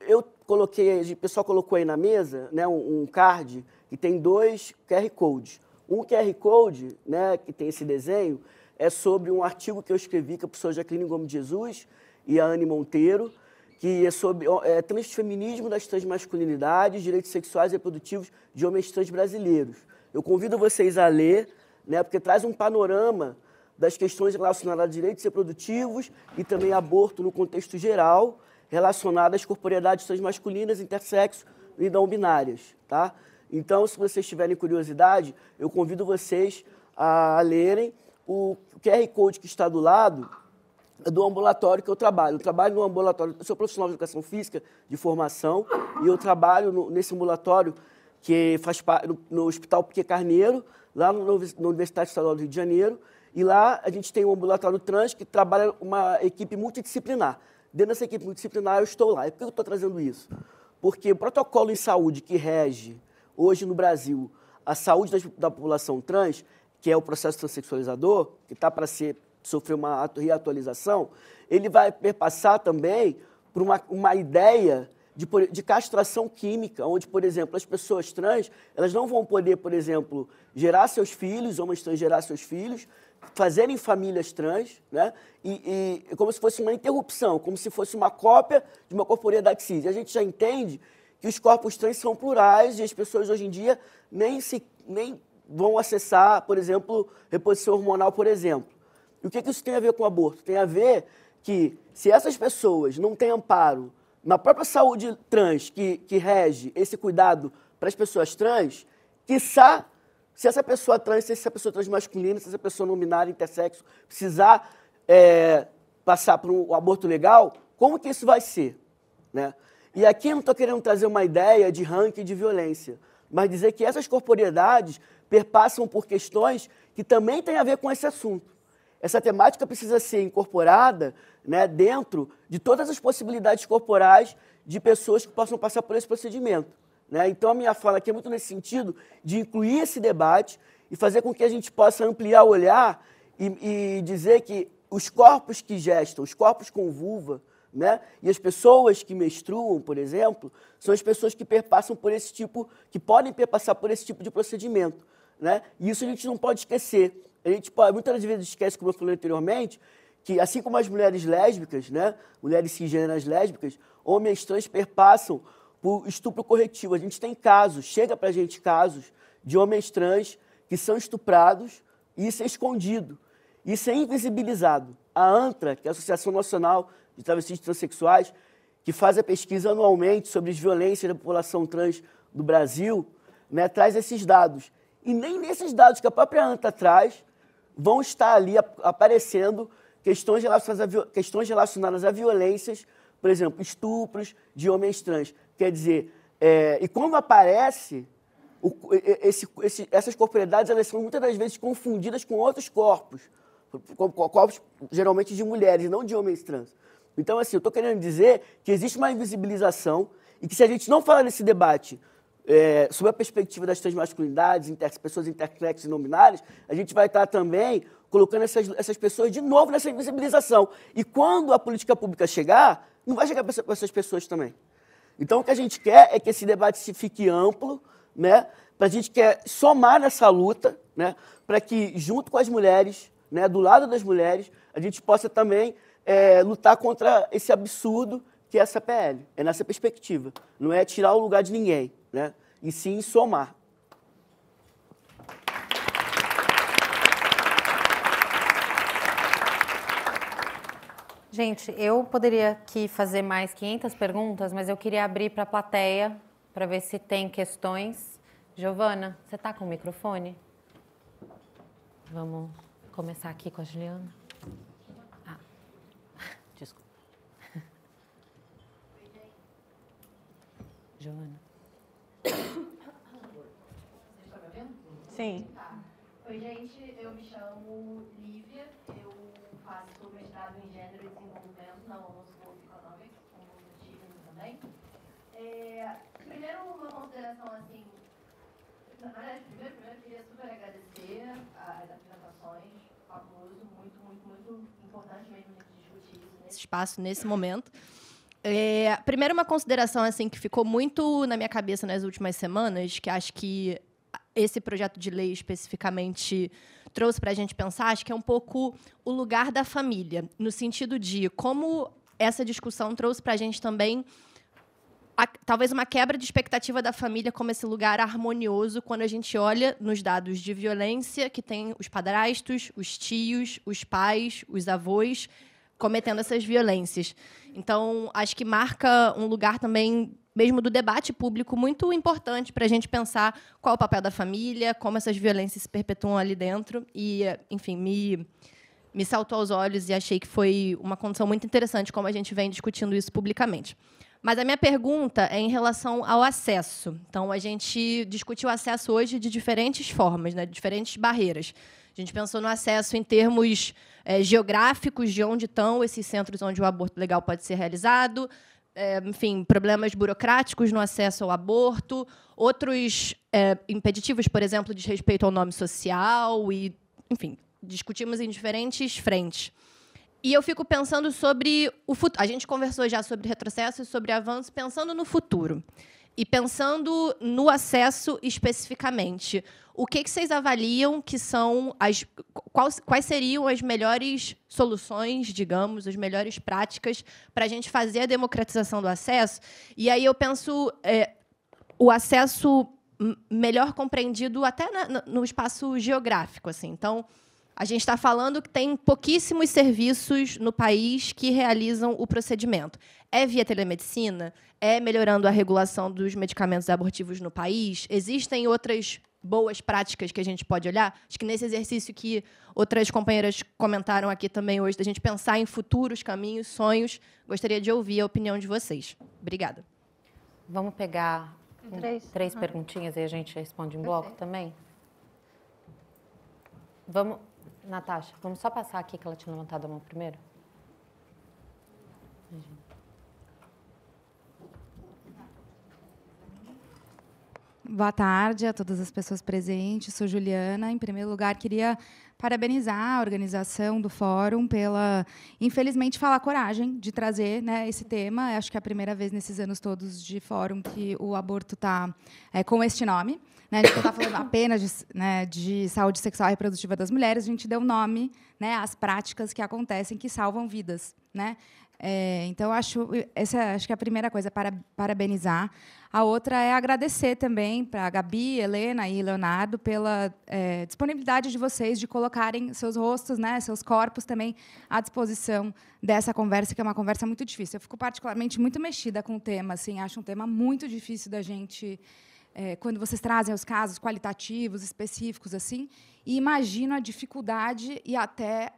O pessoal colocou aí na mesa, né, um card que tem 2 QR Codes. Um QR Code, né, que tem esse desenho, é sobre um artigo que eu escrevi com a professora Jacqueline Gomes de Jesus e a Anne Monteiro, que é sobre transfeminismo das transmasculinidades, direitos sexuais e reprodutivos de homens trans brasileiros. Eu convido vocês a ler, né, porque traz um panorama das questões relacionadas a direitos reprodutivos e também aborto no contexto geral, relacionadas às corporeidades transmasculinas, intersexo e não binárias. Tá? Então, se vocês tiverem curiosidade, eu convido vocês a lerem. O QR Code que está do lado é do ambulatório que eu trabalho. Eu trabalho no ambulatório, eu sou profissional de educação física de formação e eu trabalho nesse ambulatório que faz parte no Hospital Piquet Carneiro, lá na Universidade Estadual do Rio de Janeiro, e lá a gente tem um ambulatório trans que trabalha uma equipe multidisciplinar. Dentro dessa equipe multidisciplinar eu estou lá. E por que eu estou trazendo isso? Porque o protocolo em saúde que rege hoje no Brasil a saúde da população trans, que é o processo transexualizador, que está para sofrer uma reatualização, ele vai perpassar também por uma ideia de castração química, onde, por exemplo, as pessoas trans, elas não vão poder, por exemplo, gerar seus filhos, homens trans gerar seus filhos, fazerem famílias trans, né? E como se fosse uma interrupção, como se fosse uma cópia de uma corporeidade cis. E a gente já entende que os corpos trans são plurais e as pessoas hoje em dia nem vão acessar, por exemplo, reposição hormonal, por exemplo. E o que isso tem a ver com o aborto? Tem a ver que, se essas pessoas não têm amparo na própria saúde trans que rege esse cuidado para as pessoas trans, quiçá, se essa pessoa trans, se essa pessoa transmasculina, se essa pessoa não binária, intersexo, precisar passar por um aborto legal, como que isso vai ser? Né? E aqui eu não estou querendo trazer uma ideia de ranking de violência, mas dizer que essas corporeidades perpassam por questões que também têm a ver com esse assunto. Essa temática precisa ser incorporada, né, dentro de todas as possibilidades corporais de pessoas que possam passar por esse procedimento. Né? Então, a minha fala aqui é muito nesse sentido de incluir esse debate e fazer com que a gente possa ampliar o olhar e dizer que os corpos que gestam, os corpos com vulva, né, e as pessoas que menstruam, por exemplo, são as pessoas que perpassam por esse tipo, que podem perpassar por esse tipo de procedimento. né? E isso a gente não pode esquecer. A gente muitas vezes esquece, como eu falei anteriormente, que assim como as mulheres lésbicas, né, mulheres cisgêneras lésbicas, homens trans perpassam por estupro corretivo. A gente tem casos, chega pra gente casos de homens trans que são estuprados e isso é escondido, isso é invisibilizado. A ANTRA, que é a Associação Nacional de Travestis e Transsexuais, que faz a pesquisa anualmente sobre as violências da população trans do Brasil, né, traz esses dados. E nem nesses dados que a própria ANTRA traz vão estar ali aparecendo questões relacionadas a violências, por exemplo, estupros de homens trans. Quer dizer, e quando aparece, essas corporeidades elas são muitas das vezes confundidas com outros corpos geralmente de mulheres, não de homens trans. Então, assim, eu estou querendo dizer que existe uma invisibilização e que se a gente não falar nesse debate sobre a perspectiva das transmasculinidades, pessoas intersexo e não binárias, a gente vai estar também colocando essas pessoas de novo nessa invisibilização. E quando a política pública chegar, não vai chegar para essas pessoas também. Então, o que a gente quer é que esse debate se fique amplo, né? A gente quer somar nessa luta, né? Para que, junto com as mulheres, né? Do lado das mulheres, a gente possa também lutar contra esse absurdo que é essa PL. É nessa perspectiva. Não é tirar o lugar de ninguém, né? E sim somar. Gente, eu poderia aqui fazer mais 500 perguntas, mas eu queria abrir para a plateia para ver se tem questões. Giovana, você está com o microfone? Vamos começar aqui com a Juliana. Ah, desculpa. Giovana. Sim. Oi, gente, eu me chamo Lívia, eu faço mestrado em Gênero e Desenvolvimento na London School of Economics, com o Steven também. Primeiro, uma consideração assim, na verdade, primeiro eu queria super agradecer as apresentações, fabuloso, muito importante mesmo a gente discutir isso nesse espaço, nesse momento. Primeiro, uma consideração assim que ficou muito na minha cabeça nas últimas semanas, que acho que esse projeto de lei especificamente trouxe para a gente pensar, acho que é um pouco o lugar da família, no sentido de como essa discussão trouxe para a gente também talvez uma quebra de expectativa da família como esse lugar harmonioso quando a gente olha nos dados de violência que tem os padrastos, os tios, os pais, os avós cometendo essas violências. Então, acho que marca um lugar também, mesmo do debate público, muito importante para a gente pensar qual é o papel da família, como essas violências se perpetuam ali dentro. E, enfim, me saltou aos olhos e achei que foi uma condição muito interessante como a gente vem discutindo isso publicamente. Mas a minha pergunta é em relação ao acesso. Então, a gente discutiu o acesso hoje de diferentes formas, né, de diferentes barreiras. A gente pensou no acesso em termos geográficos, de onde estão esses centros onde o aborto legal pode ser realizado, enfim, problemas burocráticos no acesso ao aborto, outros impeditivos, por exemplo, de respeito ao nome social, e, enfim, discutimos em diferentes frentes. E eu fico pensando sobre o futuro. A gente conversou já sobre retrocesso e sobre avanço, pensando no futuro. E pensando no acesso especificamente, o que vocês avaliam que são quais seriam as melhores soluções, digamos, as melhores práticas para a gente fazer a democratização do acesso? E aí eu penso o acesso melhor compreendido até no espaço geográfico, assim. Então, a gente está falando que tem pouquíssimos serviços no país que realizam o procedimento. É via telemedicina? É melhorando a regulação dos medicamentos abortivos no país? Existem outras boas práticas que a gente pode olhar? Acho que nesse exercício que outras companheiras comentaram aqui também hoje, da gente pensar em futuros caminhos, sonhos, gostaria de ouvir a opinião de vocês. Obrigada. Vamos pegar três perguntinhas e a gente responde em bloco também? Vamos... Natasha, vamos só passar aqui que ela tinha levantado a mão primeiro. Boa tarde a todas as pessoas presentes. Sou Juliana. Em primeiro lugar, queria parabenizar a organização do fórum pela, infelizmente, falar coragem de trazer, né, esse tema. Acho que é a primeira vez nesses anos todos de fórum que o aborto está com este nome. Né? A gente não está falando apenas de saúde sexual e reprodutiva das mulheres, a gente deu nome, né, às práticas que acontecem que salvam vidas. Né? Então, acho que é a primeira coisa, parabenizar. A outra é agradecer também para a Gabi, Helena e Leonardo pela disponibilidade de vocês de colocarem seus rostos, né, seus corpos também à disposição dessa conversa, que é uma conversa muito difícil. Eu fico particularmente muito mexida com o tema, assim, acho um tema muito difícil da gente, quando vocês trazem os casos qualitativos, específicos, assim, e imagino a dificuldade e até...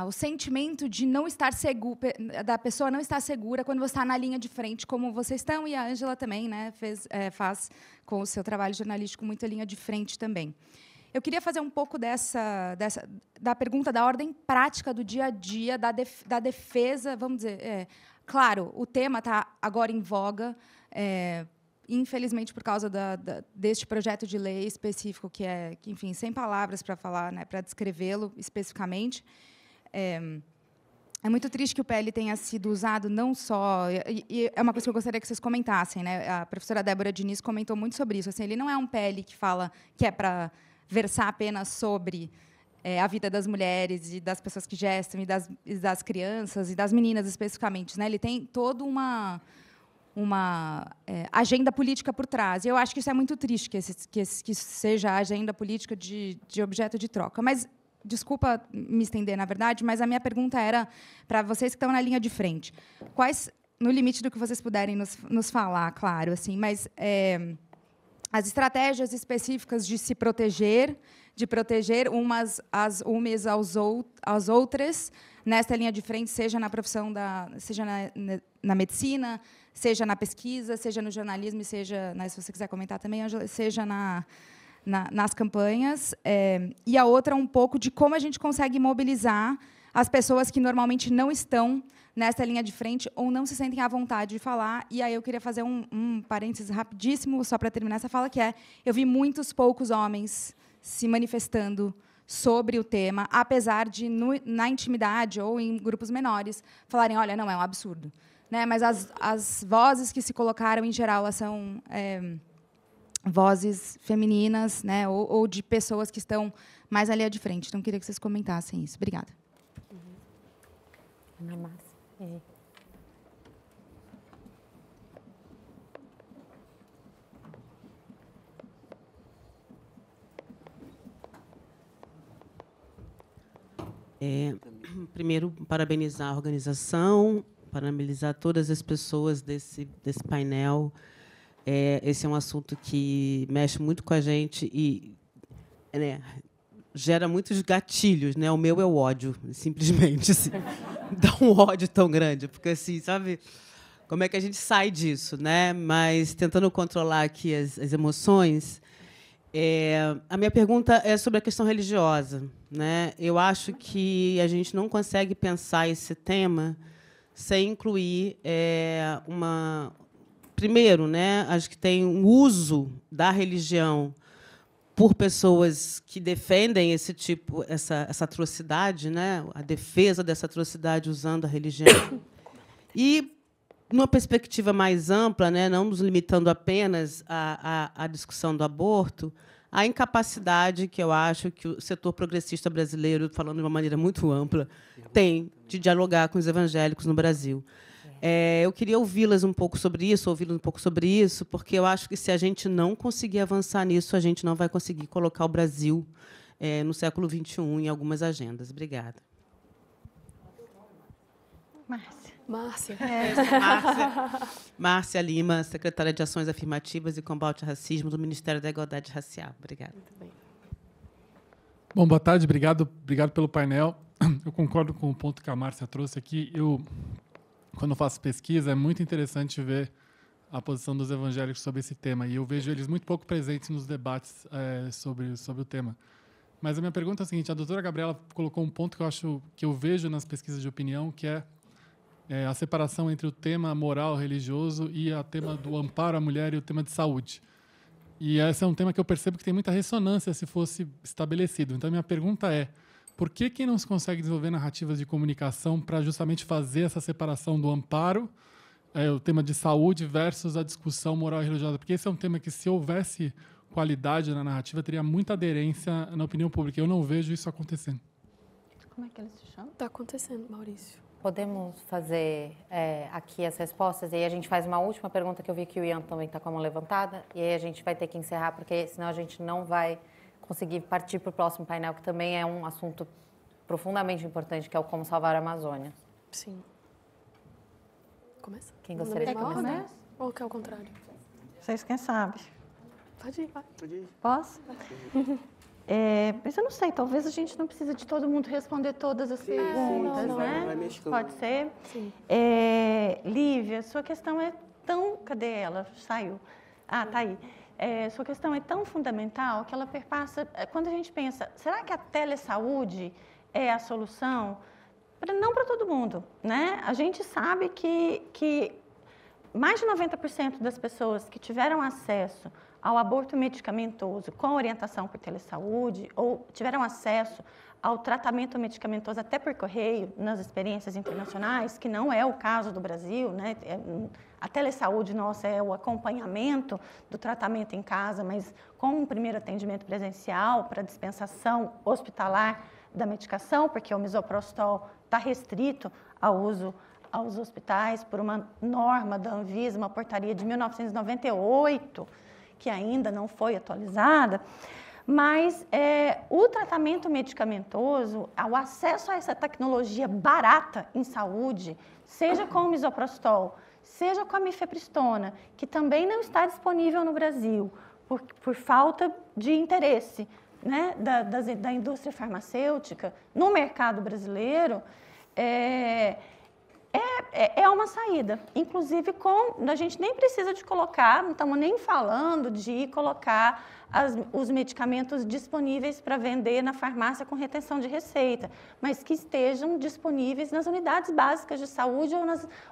o sentimento de não estar seguro, da pessoa não estar segura quando você está na linha de frente, como vocês estão, e a Ângela também, né, faz com o seu trabalho jornalístico muita linha de frente também. Eu queria fazer um pouco da pergunta da ordem prática do dia a dia, da defesa, vamos dizer. Claro, o tema está agora em voga, infelizmente, por causa deste projeto de lei específico, que, enfim, sem palavras para falar, né, para descrevê-lo especificamente. É muito triste que o PL tenha sido usado não só... E é uma coisa que eu gostaria que vocês comentassem. Né? A professora Débora Diniz comentou muito sobre isso. Assim, ele não é um PL que é para versar apenas sobre a vida das mulheres e das pessoas que gestam, e das crianças, e das meninas, especificamente. Né? Ele tem toda uma agenda política por trás. E eu acho que isso é muito triste, que isso seja a agenda política de objeto de troca. Mas, desculpa me estender, na verdade, mas a minha pergunta era para vocês que estão na linha de frente. Quais, no limite do que vocês puderem nos falar, claro, assim, mas as estratégias específicas de se proteger, de proteger umas às outras, nesta linha de frente, seja na profissão, seja na medicina, seja na pesquisa, seja no jornalismo, seja, né, se você quiser comentar também, Angela, seja nas campanhas. E a outra, um pouco de como a gente consegue mobilizar as pessoas que normalmente não estão nessa linha de frente ou não se sentem à vontade de falar. E aí eu queria fazer um parênteses rapidíssimo, só para terminar essa fala, que eu vi muitos poucos homens se manifestando sobre o tema, apesar de, na intimidade ou em grupos menores, falarem, olha, não, é um absurdo. Né? Mas as vozes que se colocaram, em geral, elas são vozes femininas, né? ou de pessoas que estão mais ali de frente. Então, queria que vocês comentassem isso. Obrigada. Ana Márcia. Primeiro, parabenizar a organização, parabenizar todas as pessoas desse painel. Esse é um assunto que mexe muito com a gente e, né, gera muitos gatilhos. Né? O meu é o ódio, simplesmente. Assim, dá um ódio tão grande, porque, assim, sabe, como é que a gente sai disso? Né? Mas, tentando controlar aqui as emoções, a minha pergunta é sobre a questão religiosa. Né? Eu acho que a gente não consegue pensar esse tema sem incluir primeiro, né, acho que tem um uso da religião por pessoas que defendem essa atrocidade, né, a defesa dessa atrocidade usando a religião. E, numa perspectiva mais ampla, né, não nos limitando apenas à discussão do aborto, a incapacidade que eu acho que o setor progressista brasileiro, falando de uma maneira muito ampla, tem de dialogar com os evangélicos no Brasil. Eu queria ouvi-los um pouco sobre isso, porque eu acho que, se a gente não conseguir avançar nisso, a gente não vai conseguir colocar o Brasil no século XXI em algumas agendas. Obrigada. Márcia. Márcia Lima, secretária de Ações Afirmativas e Combate ao Racismo do Ministério da Igualdade Racial. Obrigada. Muito bem. Bom, boa tarde, obrigado pelo painel. Eu concordo com o ponto que a Márcia trouxe aqui. Quando eu faço pesquisa, é muito interessante ver a posição dos evangélicos sobre esse tema, e eu vejo eles muito pouco presentes nos debates sobre o tema. Mas a minha pergunta é a seguinte: a doutora Gabriela colocou um ponto que eu vejo nas pesquisas de opinião, que é a separação entre o tema moral, religioso e o tema do amparo à mulher e o tema de saúde. E esse é um tema que eu percebo que tem muita ressonância se fosse estabelecido. Então, minha pergunta é, por que não se consegue desenvolver narrativas de comunicação para justamente fazer essa separação do amparo, o tema de saúde versus a discussão moral e religiosa? Porque esse é um tema que, se houvesse qualidade na narrativa, teria muita aderência na opinião pública. Eu não vejo isso acontecendo. Como é que ele se chama? Está acontecendo, Maurício. Podemos fazer aqui as respostas, e aí a gente faz uma última pergunta, que eu vi que o Ian também está com a mão levantada, e aí a gente vai ter que encerrar, porque senão a gente não vai conseguir partir para o próximo painel, que também é um assunto profundamente importante, que é o como salvar a Amazônia. Sim. Começa? Quem gostaria de começar? Ou que é o contrário? Vocês quem sabe? Pode ir, vai. Posso? Mas eu não sei, talvez a gente não precise de todo mundo responder todas as perguntas, né? Pode ser? Sim. Lívia, sua questão é tão... Cadê ela? Saiu. Ah, tá aí. Sua questão é tão fundamental que ela perpassa... Quando a gente pensa, será que a telesaúde é a solução? Não para todo mundo, né? A gente sabe que mais de 90% das pessoas que tiveram acesso ao aborto medicamentoso com orientação por telesaúde ou tiveram acesso ao tratamento medicamentoso até por correio nas experiências internacionais, que não é o caso do Brasil, né? A telesaúde nossa é o acompanhamento do tratamento em casa, mas com um primeiro atendimento presencial para dispensação hospitalar da medicação, porque o misoprostol está restrito ao uso aos hospitais por uma norma da Anvisa, uma portaria de 1998, que ainda não foi atualizada, mas o tratamento medicamentoso, o acesso a essa tecnologia barata em saúde, seja com o misoprostol, seja com a mifepristona, que também não está disponível no Brasil, por falta de interesse, né, da indústria farmacêutica no mercado brasileiro, é uma saída. Inclusive, a gente nem precisa de colocar, não estamos nem falando de colocar os medicamentos disponíveis para vender na farmácia com retenção de receita, mas que estejam disponíveis nas unidades básicas de saúde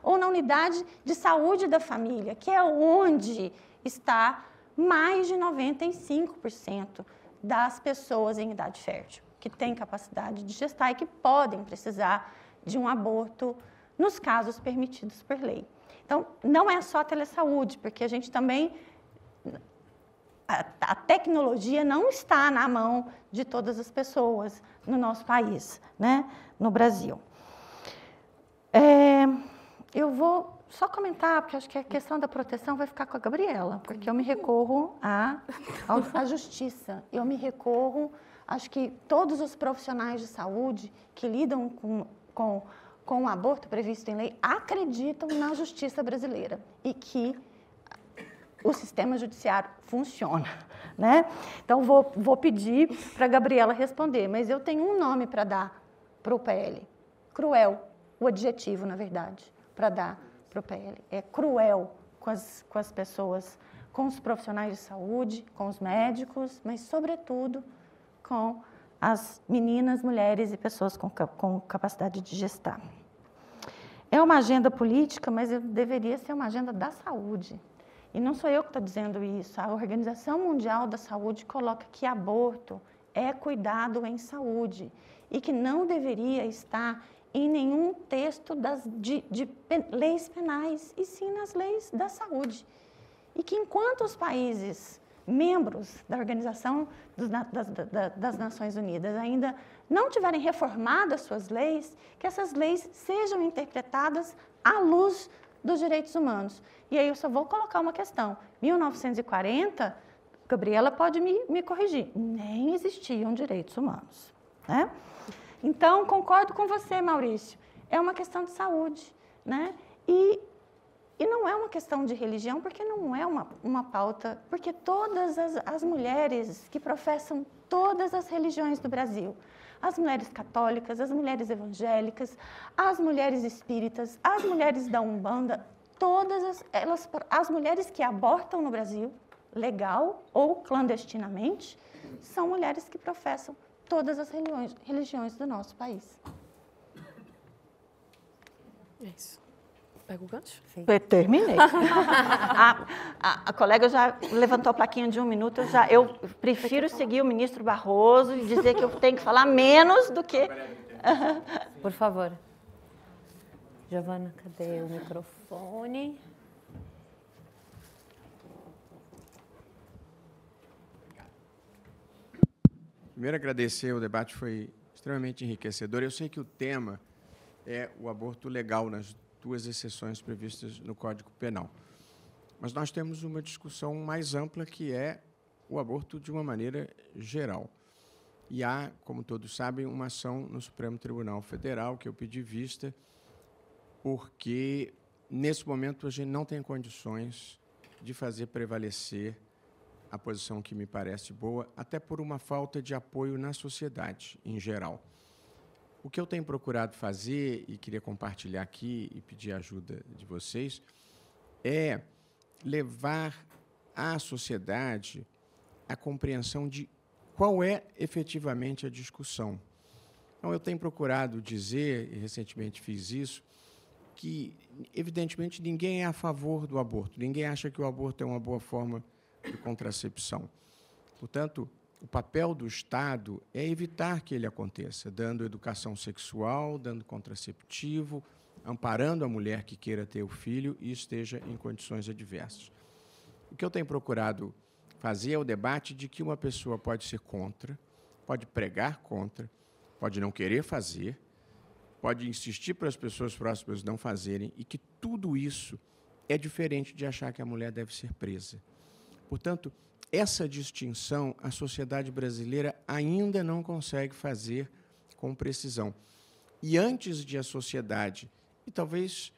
ou na unidade de saúde da família, que é onde está mais de 95% das pessoas em idade fértil, que têm capacidade de gestar e que podem precisar de um aborto nos casos permitidos por lei. Então, não é só a telesaúde, porque a gente também... A tecnologia não está na mão de todas as pessoas no nosso país, né? No Brasil. Eu vou só comentar, porque acho que a questão da proteção vai ficar com a Gabriela, porque eu me recorro à justiça. Eu me recorro, acho que todos os profissionais de saúde que lidam com o aborto previsto em lei acreditam na justiça brasileira e que o sistema judiciário funciona, né? Então, vou pedir para a Gabriela responder, mas eu tenho um nome para dar para o PL. Cruel, o adjetivo, na verdade, para dar para o PL. É cruel com as pessoas, com os profissionais de saúde, com os médicos, mas, sobretudo, com as meninas, mulheres e pessoas com capacidade de gestar. É uma agenda política, mas deveria ser uma agenda da saúde. E não sou eu que estou dizendo isso. A Organização Mundial da Saúde coloca que aborto é cuidado em saúde e que não deveria estar em nenhum texto de leis penais, e sim nas leis da saúde. E que enquanto os países membros da Organização das Nações Unidas ainda não tiverem reformado as suas leis, que essas leis sejam interpretadas à luz dos direitos humanos. E aí eu só vou colocar uma questão. 1940, Gabriela pode me corrigir, nem existiam direitos humanos, né? Então, concordo com você, Maurício. É uma questão de saúde, né? E não é uma questão de religião, porque não é uma pauta... Porque todas as mulheres que professam todas as religiões do Brasil, as mulheres católicas, as mulheres evangélicas, as mulheres espíritas, as mulheres da Umbanda, as mulheres que abortam no Brasil, legal ou clandestinamente, são mulheres que professam todas as religiões do nosso país. É isso. Pega o gancho? Sim. Eu terminei. A colega já levantou a plaquinha de 1 minuto. Eu prefiro seguir o ministro Barroso e dizer que eu tenho que falar menos do que... Por favor. Giovana, cadê o microfone? Primeiro, agradecer, o debate foi extremamente enriquecedor. Eu sei que o tema é o aborto legal nas 2 exceções previstas no Código Penal. Mas nós temos uma discussão mais ampla, que é o aborto de uma maneira geral. E há, como todos sabem, uma ação no Supremo Tribunal Federal, que eu pedi vista, porque, nesse momento, a gente não tem condições de fazer prevalecer a posição que me parece boa, até por uma falta de apoio na sociedade, em geral. O que eu tenho procurado fazer, e queria compartilhar aqui e pedir a ajuda de vocês, é levar à sociedade a compreensão de qual é efetivamente a discussão. Então, eu tenho procurado dizer, e recentemente fiz isso, que, evidentemente, ninguém é a favor do aborto, ninguém acha que o aborto é uma boa forma de contracepção. Portanto, o papel do Estado é evitar que ele aconteça, dando educação sexual, dando contraceptivo, amparando a mulher que queira ter o filho e esteja em condições adversas. O que eu tenho procurado fazer é o debate de que uma pessoa pode ser contra, pode pregar contra, pode não querer fazer, pode insistir para as pessoas próximas não fazerem, e que tudo isso é diferente de achar que a mulher deve ser presa. Portanto, essa distinção a sociedade brasileira ainda não consegue fazer com precisão. E antes de a sociedade, e talvez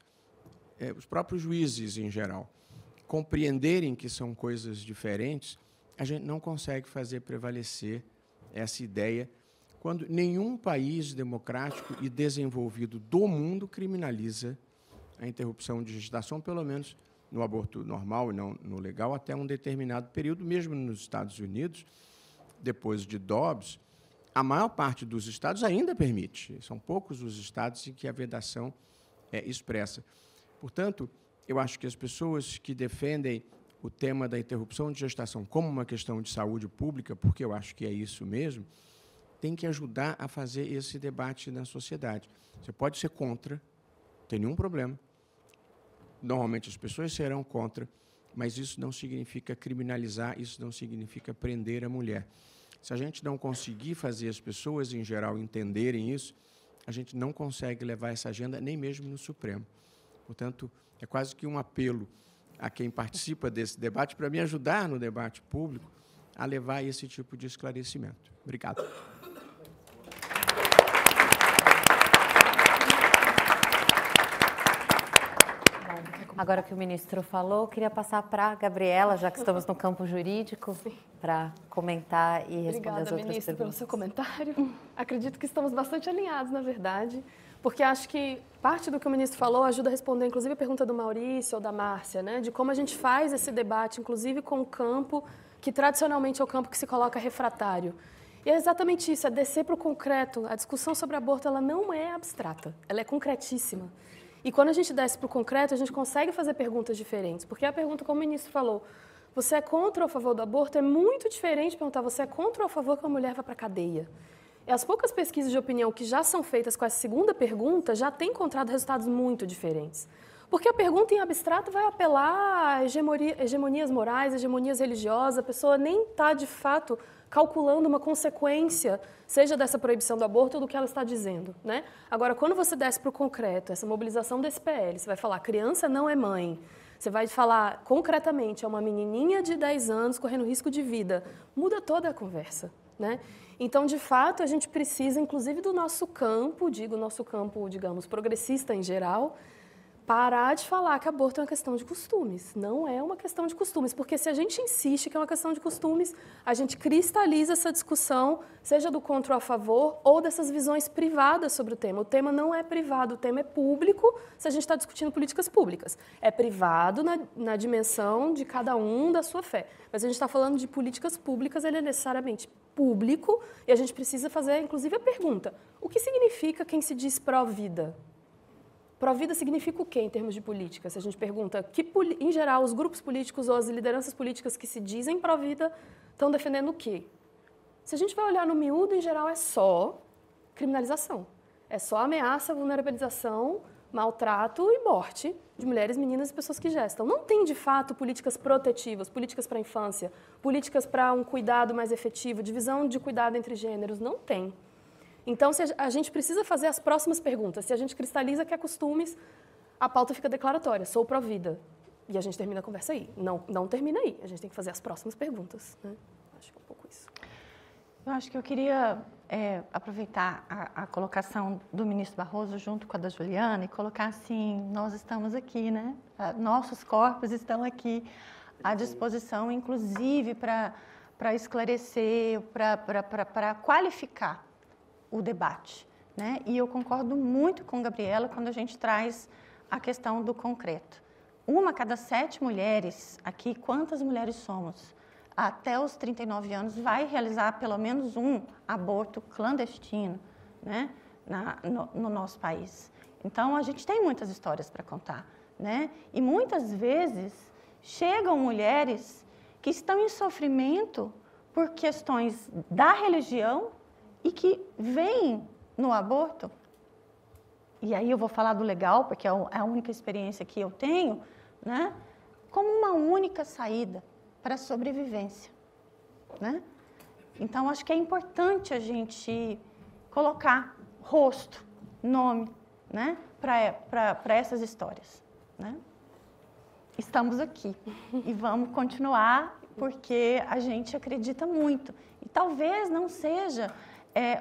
os próprios juízes em geral, compreenderem que são coisas diferentes, a gente não consegue fazer prevalecer essa ideia quando nenhum país democrático e desenvolvido do mundo criminaliza a interrupção de gestação, pelo menos no aborto normal e não no legal, até um determinado período. Mesmo nos Estados Unidos, depois de Dobbs, a maior parte dos estados ainda permite. São poucos os estados em que a vedação é expressa. Portanto, eu acho que as pessoas que defendem o tema da interrupção de gestação como uma questão de saúde pública, porque eu acho que é isso mesmo, têm que ajudar a fazer esse debate na sociedade. Você pode ser contra, não tem nenhum problema. Normalmente as pessoas serão contra, mas isso não significa criminalizar, isso não significa prender a mulher. Se a gente não conseguir fazer as pessoas, em geral, entenderem isso, a gente não consegue levar essa agenda nem mesmo no Supremo. Portanto, é quase que um apelo a quem participa desse debate para me ajudar no debate público a levar esse tipo de esclarecimento. Obrigado. Agora que o ministro falou, eu queria passar para a Gabriela, já que estamos no campo jurídico, para comentar e responder Obrigada, as outras ministro, perguntas. pelo seu comentário. Acredito que estamos bastante alinhados, na verdade, porque acho que parte do que o ministro falou ajuda a responder, inclusive, a pergunta do Maurício ou da Márcia, né, de como a gente faz esse debate, inclusive com o campo que tradicionalmente é o campo que se coloca refratário. E é exatamente isso, é descer para o concreto. A discussão sobre aborto ela não é abstrata, ela é concretíssima. E quando a gente desce para o concreto, a gente consegue fazer perguntas diferentes. Porque a pergunta, como o ministro falou, você é contra ou a favor do aborto, é muito diferente de perguntar você é contra ou a favor que a mulher vá para a cadeia. E as poucas pesquisas de opinião que já são feitas com essa segunda pergunta já têm encontrado resultados muito diferentes. Porque a pergunta em abstrato vai apelar a hegemonias morais, hegemonias religiosas, a pessoa nem está, de fato, calculando uma consequência, seja dessa proibição do aborto ou do que ela está dizendo, né? Agora, quando você desce para o concreto, essa mobilização desse PL, você vai falar, criança não é mãe, você vai falar concretamente, é uma menininha de 10 anos correndo risco de vida, muda toda a conversa, né? Então, de fato, a gente precisa, inclusive do nosso campo, digamos, progressista em geral, parar de falar que aborto é uma questão de costumes. Não é uma questão de costumes, porque se a gente insiste que é uma questão de costumes, a gente cristaliza essa discussão, seja do contra ou a favor, ou dessas visões privadas sobre o tema. O tema não é privado, o tema é público se a gente está discutindo políticas públicas. É privado na dimensão de cada um da sua fé. Mas a gente está falando de políticas públicas, ele é necessariamente público, e a gente precisa fazer, inclusive, a pergunta, o que significa quem se diz pró-vida? Pró-vida significa o quê em termos de política? Se a gente pergunta, em geral, os grupos políticos ou as lideranças políticas que se dizem pró-vida estão defendendo o quê? Se a gente vai olhar no miúdo, em geral, é só criminalização. É só ameaça, vulnerabilização, maltrato e morte de mulheres, meninas e pessoas que gestam. Não tem, de fato, políticas protetivas, políticas para a infância, políticas para um cuidado mais efetivo, divisão de cuidado entre gêneros. Não tem. Então, a gente precisa fazer as próximas perguntas. Se a gente cristaliza que é costumes, a pauta fica declaratória, sou pró-vida. E a gente termina a conversa aí. Não termina aí. A gente tem que fazer as próximas perguntas. Né? Acho que é um pouco isso. Eu acho que eu queria aproveitar a colocação do ministro Barroso junto com a da Juliana e colocar assim, nós estamos aqui, né? Nossos corpos estão aqui à disposição, inclusive para esclarecer, para qualificar o debate, né? E eu concordo muito com a Gabriela quando a gente traz a questão do concreto. 1 a cada 7 mulheres aqui, quantas mulheres somos? Até os 39 anos vai realizar pelo menos um aborto clandestino, né? No nosso país. Então, a gente tem muitas histórias para contar, né? E muitas vezes chegam mulheres que estão em sofrimento por questões da religião e que veem no aborto, e aí eu vou falar do legal, porque é a única experiência que eu tenho, né, como uma única saída para a sobrevivência, né? Então, acho que é importante a gente colocar rosto, nome, né, para essas histórias, né? Estamos aqui e vamos continuar porque a gente acredita muito. E talvez não seja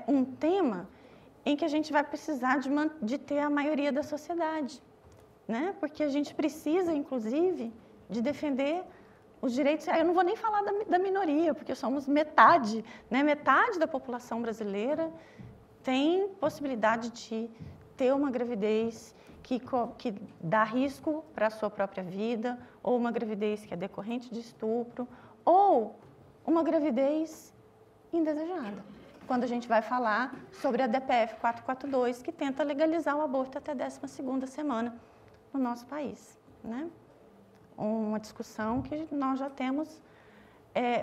um tema em que a gente vai precisar de ter a maioria da sociedade, né? Porque a gente precisa, inclusive, de defender os direitos. Eu não vou nem falar da minoria, porque somos metade, né? Metade da população brasileira tem possibilidade de ter uma gravidez que dá risco para a sua própria vida, ou uma gravidez que é decorrente de estupro, ou uma gravidez indesejada. Quando a gente vai falar sobre a DPF 442, que tenta legalizar o aborto até a 12ª semana no nosso país, né? Uma discussão que nós já temos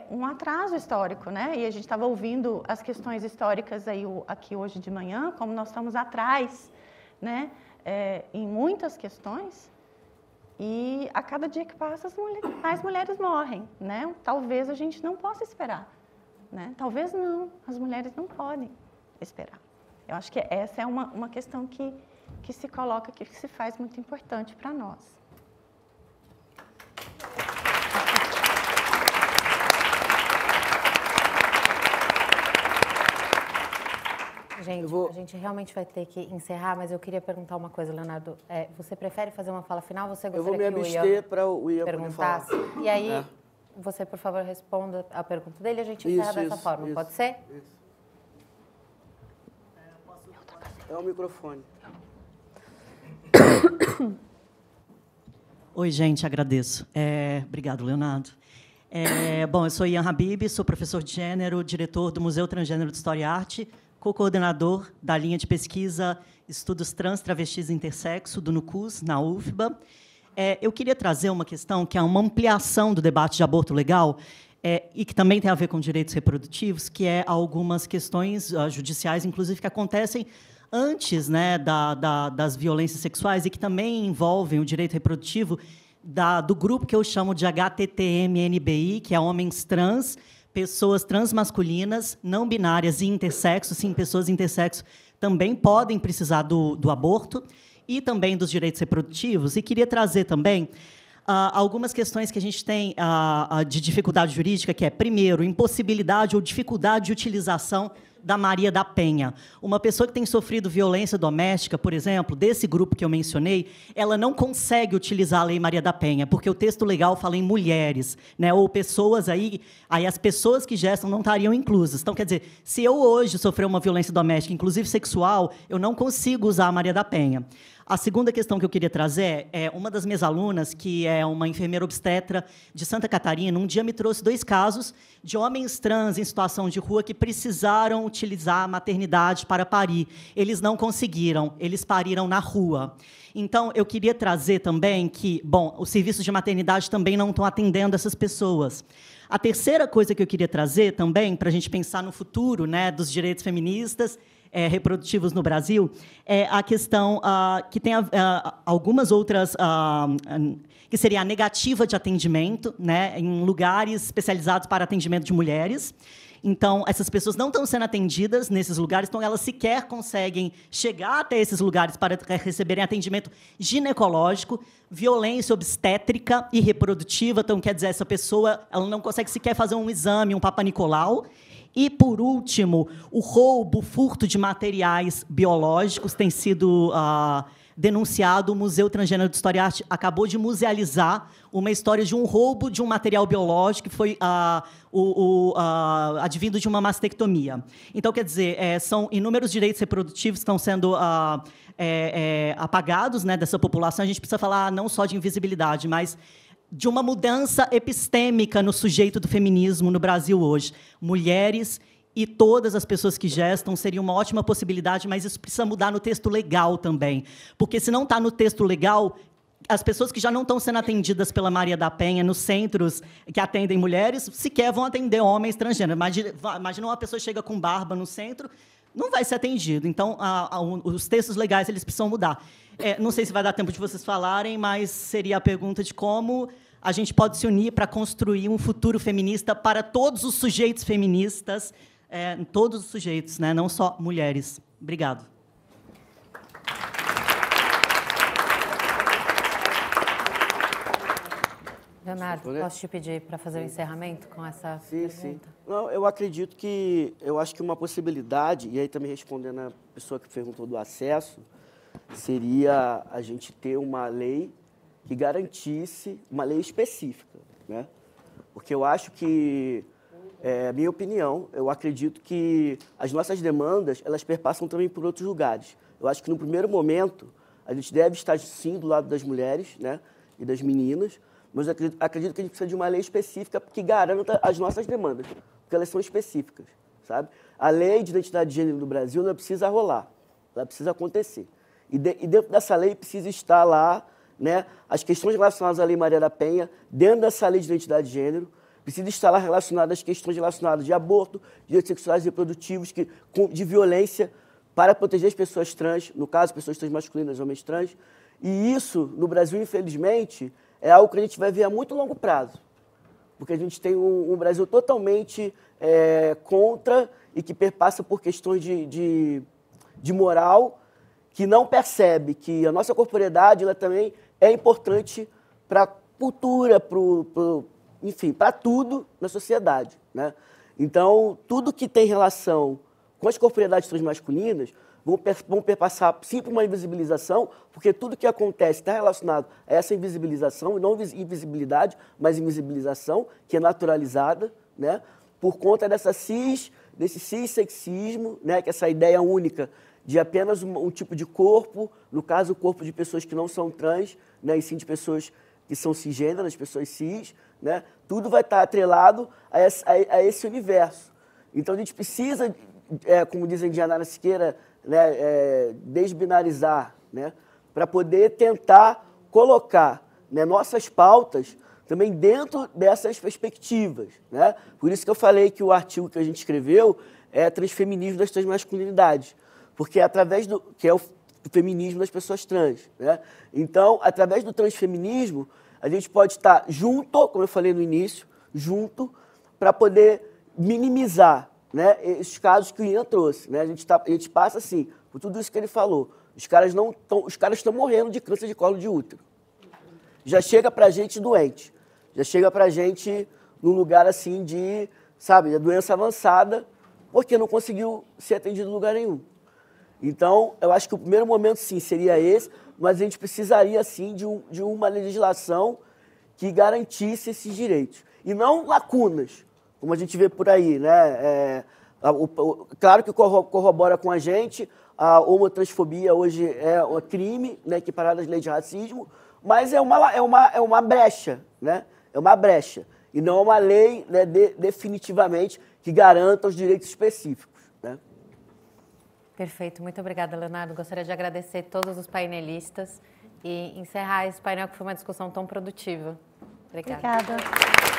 um atraso histórico, né? E a gente estava ouvindo as questões históricas aí, aqui hoje de manhã, como nós estamos atrás, né? Em muitas questões, e a cada dia que passa, mais mulheres morrem, né? Talvez a gente não possa esperar. Né? Talvez não, as mulheres não podem esperar. Eu acho que essa é uma questão que se coloca, que se faz muito importante para nós. Gente, a gente realmente vai ter que encerrar, mas eu queria perguntar uma coisa, Leonardo. Você prefere fazer uma fala final? Você gostaria que o Ian eu vou me abster para o Ian perguntasse? Poder falar. E aí, você, por favor, responda a pergunta dele e a gente encerra dessa forma. Pode ser? Isso. É o microfone. Oi, gente, agradeço. Obrigado, Leonardo. Bom, eu sou Ian Habib, sou professor de gênero, diretor do Museu Transgênero de História e Arte, co-coordenador da linha de pesquisa Estudos Trans, Travestis e Intersexo, do NUCUS, na UFBA. Eu queria trazer uma questão que é uma ampliação do debate de aborto legal e que também tem a ver com direitos reprodutivos, que é algumas questões judiciais, inclusive, que acontecem antes, né, das violências sexuais e que também envolvem o direito reprodutivo do grupo que eu chamo de HTTMNBI, que é homens trans, pessoas transmasculinas, não binárias e intersexo. Sim, pessoas intersexo também podem precisar do aborto e também dos direitos reprodutivos. E queria trazer também algumas questões que a gente tem de dificuldade jurídica, que é, primeiro, impossibilidade ou dificuldade de utilização da Maria da Penha. Uma pessoa que tem sofrido violência doméstica, por exemplo, desse grupo que eu mencionei, ela não consegue utilizar a Lei Maria da Penha, porque o texto legal fala em mulheres, né? Ou pessoas aí as pessoas que gestam não estariam inclusas. Então, quer dizer, se eu hoje sofrer uma violência doméstica, inclusive sexual, eu não consigo usar a Maria da Penha. A segunda questão que eu queria trazer é uma das minhas alunas, que é uma enfermeira obstetra de Santa Catarina, um dia me trouxe 2 casos de homens trans em situação de rua que precisaram utilizar a maternidade para parir. Eles não conseguiram, eles pariram na rua. Então, eu queria trazer também que, bom, os serviços de maternidade também não estão atendendo essas pessoas. A terceira coisa que eu queria trazer também, para a gente pensar no futuro, né, dos direitos feministas, reprodutivos no Brasil, é a questão que tem algumas outras, que seria a negativa de atendimento, né, em lugares especializados para atendimento de mulheres. Então, essas pessoas não estão sendo atendidas nesses lugares, então elas sequer conseguem chegar até esses lugares para receberem atendimento ginecológico, violência obstétrica e reprodutiva. Então, quer dizer, essa pessoa ela não consegue sequer fazer um exame, um Papanicolau. E, por último, o roubo, o furto de materiais biológicos tem sido denunciado. O Museu Transgênero de História e Arte acabou de musealizar uma história de um roubo de um material biológico que foi advindo de uma mastectomia. Então, quer dizer, são inúmeros direitos reprodutivos que estão sendo apagados, né, dessa população. A gente precisa falar não só de invisibilidade, mas de uma mudança epistêmica no sujeito do feminismo no Brasil hoje. Mulheres e todas as pessoas que gestam seria uma ótima possibilidade, mas isso precisa mudar no texto legal também. Porque, se não está no texto legal, as pessoas que já não estão sendo atendidas pela Maria da Penha nos centros que atendem mulheres, sequer vão atender homens transgêneros. Imagina uma pessoa que chega com barba no centro, não vai ser atendido. Então, os textos legais eles precisam mudar. Não sei se vai dar tempo de vocês falarem, mas seria a pergunta de como a gente pode se unir para construir um futuro feminista para todos os sujeitos feministas, todos os sujeitos, né? Não só mulheres. Obrigado. Leonardo, posso te pedir para fazer o encerramento com essa pergunta? Sim. Não, eu acredito que... Eu acho que uma possibilidade, e aí também respondendo a pessoa que perguntou do acesso, seria a gente ter uma lei que garantisse, uma lei específica, né? Porque eu acho que, minha opinião, eu acredito que as nossas demandas, elas perpassam também por outros lugares. Eu acho que, no primeiro momento, a gente deve estar, sim, do lado das mulheres, né, e das meninas, mas eu acredito que a gente precisa de uma lei específica que garanta as nossas demandas, porque elas são específicas, sabe? A lei de identidade de gênero no Brasil não precisa rolar, ela precisa acontecer. E dentro dessa lei precisa estar lá, né, as questões relacionadas à Lei Maria da Penha, dentro dessa lei de identidade de gênero, precisa estar lá relacionadas às questões relacionadas de aborto, direitos sexuais e reprodutivos, de violência para proteger as pessoas trans, no caso, pessoas trans masculinas, homens trans. E isso, no Brasil, infelizmente, é algo que a gente vai ver a muito longo prazo, porque a gente tem um Brasil totalmente contra e que perpassa por questões de moral, que não percebe que a nossa corporeidade ela também é importante para a cultura, enfim, para tudo na sociedade, né? Então, tudo que tem relação com as corporeidades transmasculinas vão perpassar, sim, por uma invisibilização, porque tudo que acontece está relacionado a essa invisibilização, e não invisibilidade, mas invisibilização, que é naturalizada, né? Por conta desse cissexismo, né? Que é essa ideia única de apenas um tipo de corpo, no caso, o corpo de pessoas que não são trans, né, e sim de pessoas que são cisgêneras, pessoas cis, né, tudo vai estar atrelado a esse universo. Então, a gente precisa, como dizem Dianara Siqueira, né, desbinarizar, né, para poder tentar colocar, né, nossas pautas também dentro dessas perspectivas, né? Por isso que eu falei que o artigo que a gente escreveu é Transfeminismo das Transmasculinidades, porque é através que é o feminismo das pessoas trans, né? Então, através do transfeminismo, a gente pode estar junto, como eu falei no início, junto, para poder minimizar, né, esses casos que o Ian trouxe, né? A gente passa, assim, por tudo isso que ele falou. Os caras estão morrendo de câncer de colo de útero. Já chega para a gente doente. Já chega para a gente num lugar, assim, de, sabe, a doença avançada, porque não conseguiu ser atendido em lugar nenhum. Então, eu acho que o primeiro momento, sim, seria esse, mas a gente precisaria, sim, de uma legislação que garantisse esses direitos. E não lacunas, como a gente vê por aí, né? Claro que corrobora com a gente a homotransfobia hoje é um crime, né, equiparado às leis de racismo, mas é uma brecha, né? É uma brecha. E não é uma lei, né, definitivamente que garanta os direitos específicos, né? Perfeito. Muito obrigada, Leonardo. Gostaria de agradecer todos os painelistas e encerrar esse painel, que foi uma discussão tão produtiva. Obrigada. Obrigada.